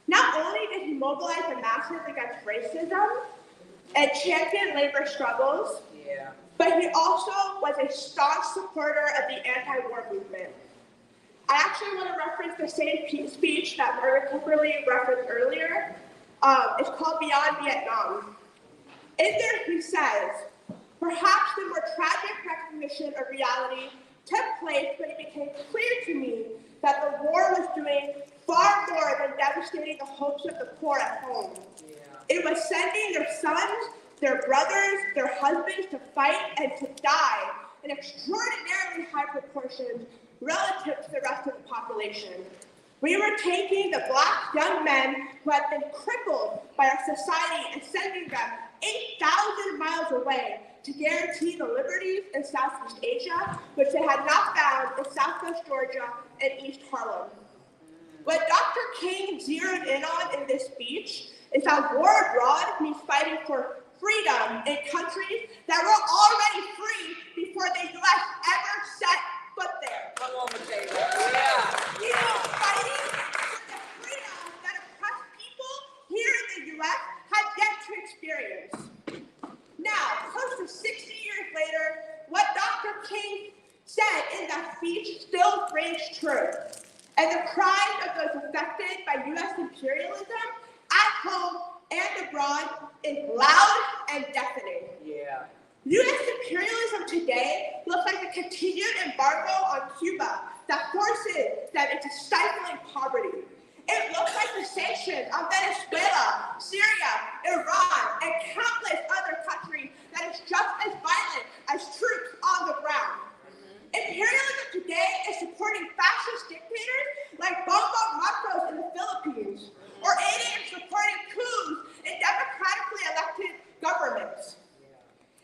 Not only did he mobilize the masses against racism and champion labor struggles, but he also was a staunch supporter of the anti-war movement. I actually want to reference the same speech that Margaret Kimberly referenced earlier. It's called Beyond Vietnam. In there he says, perhaps the more tragic recognition of reality took place when it became clear to me that the war was doing far more than devastating the hopes of the poor at home. It was sending their sons, their brothers, their husbands to fight and to die in extraordinarily high proportions relative to the rest of the population. We were taking the Black young men who had been crippled by our society and sending them 8,000 miles away to guarantee the liberties in Southeast Asia, which they had not found in Southwest Georgia and East Harlem. What Dr. King zeroed in on in this speech is that war abroad means fighting for freedom in countries that were already free before the U.S. ever set foot there. Come on, Michaela. Yeah. It means fighting for the freedom that oppressed people here in the U.S. have yet to experience. Now, close to 60 years later, what Dr. King said in that speech still rings true. And the cries of those affected by U.S. imperialism at home and abroad is loud and deafening. Yeah. U.S. imperialism today looks like the continued embargo on Cuba that forces them into stifling poverty. It looks like the sanctions on Venezuela, Syria, Iran, and countless other countries that is just as violent as troops on the ground. Imperialism today is supporting fascist dictators like Bongbong Marcos in the Philippines, or aiding and supporting coups in democratically elected governments.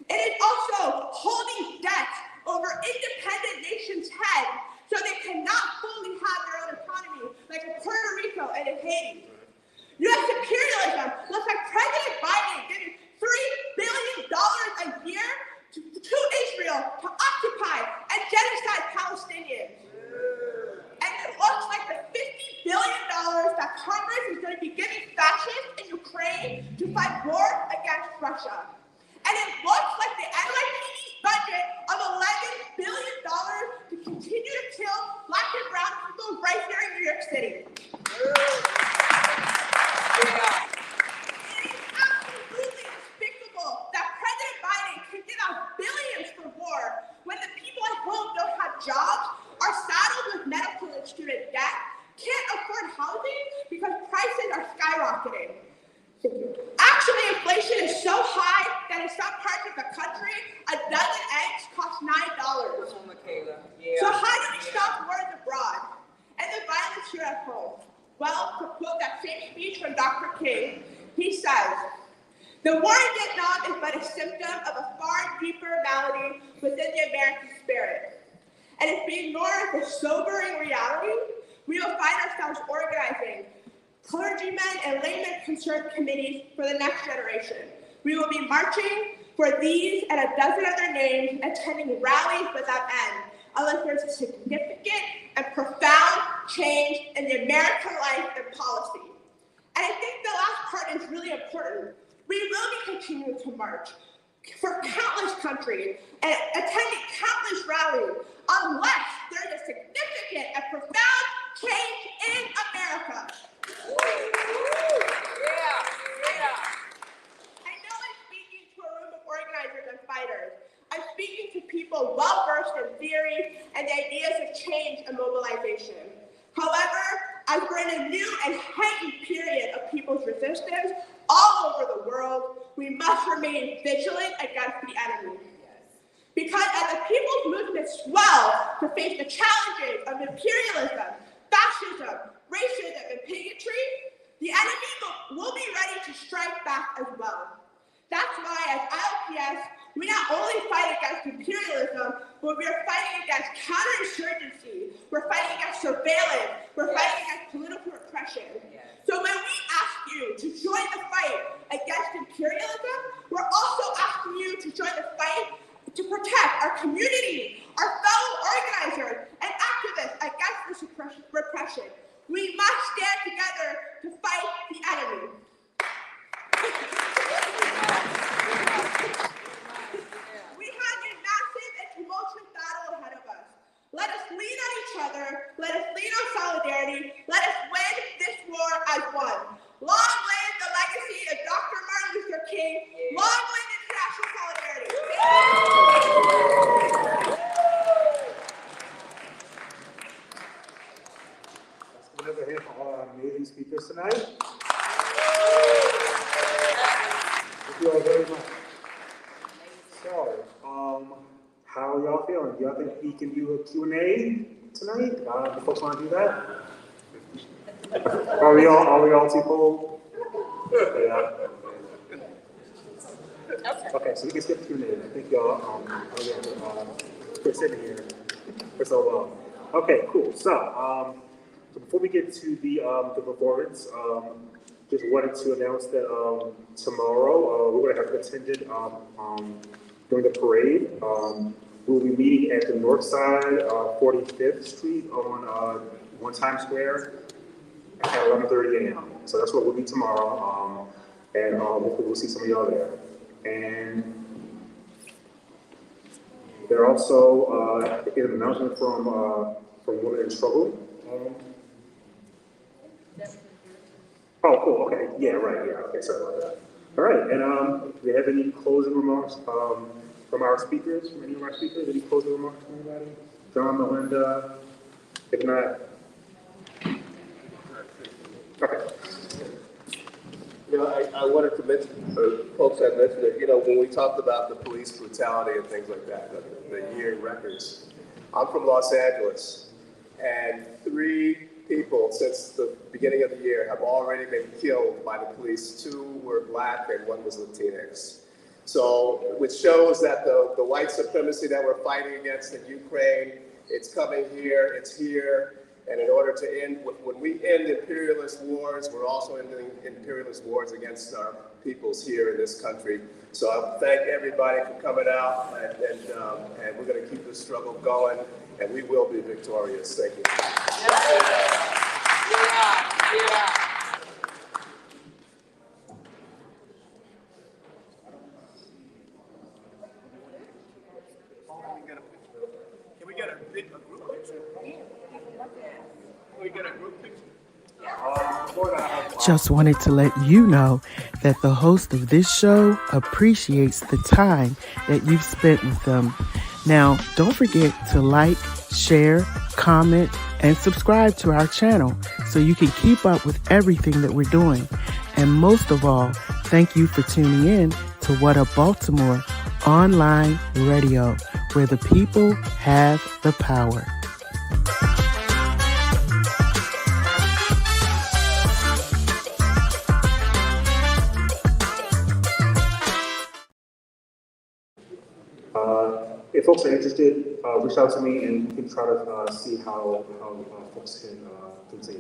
It is also holding debt over independent nations' heads so they cannot fully have their own economy, like in Puerto Rico and in Haiti. U.S. imperialism looks like President Biden giving $3 billion a year to Israel to occupy and genocide Palestinians. And it looks like the $50 billion that Congress is going to be giving fascists in Ukraine to fight war against Russia. And it looks like the NYPD budget of $11 billion to continue to kill Black and brown people right here in New York City. It is absolutely despicable that President Biden can give out billions for war when the people at home don't have jobs, are saddled with medical and student debt, can't afford housing because prices are skyrocketing. Actually, inflation is so high that in some parts of the country, a dozen eggs cost $9. Come on, Michaela. Yeah. So how do we stop wars abroad and the violence here at home? Well, to quote that same speech from Dr. King, he says, "The war in Vietnam is but a symptom of a far deeper malady within the American spirit. And if we ignore the sobering reality, we will find ourselves organizing clergymen and laymen concerned committees for the next generation. We will be marching for these and a dozen other names, attending rallies without end, unless there's a significant and profound change in the American life and policy." And I think the last part is really important. We will be continuing to march for countless countries and attending countless rallies unless there is a significant and profound change in America. I know I'm speaking to a room of organizers and fighters. I'm speaking to people well-versed in theory and the ideas of change and mobilization. However, as we're in a new and heightened period of people's resistance all over the world, we must remain vigilant against the enemy. Because as the people's movement swells to face the challenges of imperialism, fascism, racism, and bigotry, the enemy will be ready to strike back as well. That's why, as ILPS, we not only fight against imperialism, but we are fighting against counterinsurgency, we're fighting against surveillance, we're fighting against political repression. So when we ask you to join the fight against imperialism, we're also asking you to join the fight to protect our community, our fellow organizers, and activists against this repression. We must stand together to fight the enemy. We have a massive and tumultuous battle ahead of us. Let us lean on each other, let us lean on solidarity, let us win this war as one. Long live the legacy of Dr. Martin Luther King. Long live international solidarity. Let's give another hand for all our amazing speakers tonight. Thank you all very much. So, how are y'all feeling? Do y'all think we can do a Q&A tonight? Do folks want to do that? Are we all too cool? Yeah. Okay, so we can skip Q&A. I think y'all for sitting here for so long. Okay, cool. So, So before we get to the performance, just wanted to announce that tomorrow we're going to have a contingent during the parade. We'll be meeting at the north side of 45th Street on 1 Times Square at 11:30 a.m. So that's what we'll be tomorrow, and hopefully we'll see some of y'all there. And there also is an announcement from Women in Struggle. Oh, cool. Okay. Yeah. Right. Yeah. Okay. Sorry about that. All right. And do you have any closing remarks from our speakers? From any of our speakers? Any closing remarks from anybody? John, Melinda. If not, okay. You know, I wanted to mention, folks had mentioned that, you know, when we talked about the police brutality and things like that, the year records. I'm from Los Angeles, and 3 people since the beginning of the year have already been killed by the police. 2 were black and 1 was Latinx. So, which shows that the white supremacy that we're fighting against in Ukraine, it's coming here, it's here. And in order to end, when we end imperialist wars, we're also ending imperialist wars against our peoples here in this country. So I thank everybody for coming out, and we're going to keep this struggle going, and we will be victorious. Thank you. Can we get a group picture? Can we get a group picture? Just wanted to let you know that the host of this show appreciates the time that you've spent with them. Now, don't forget to like, share, comment, and subscribe to our channel so you can keep up with everything that we're doing. And most of all, thank you for tuning in to What Up Baltimore online radio, where the people have the power. If folks are interested, reach out to me and we can try to see how folks can continue.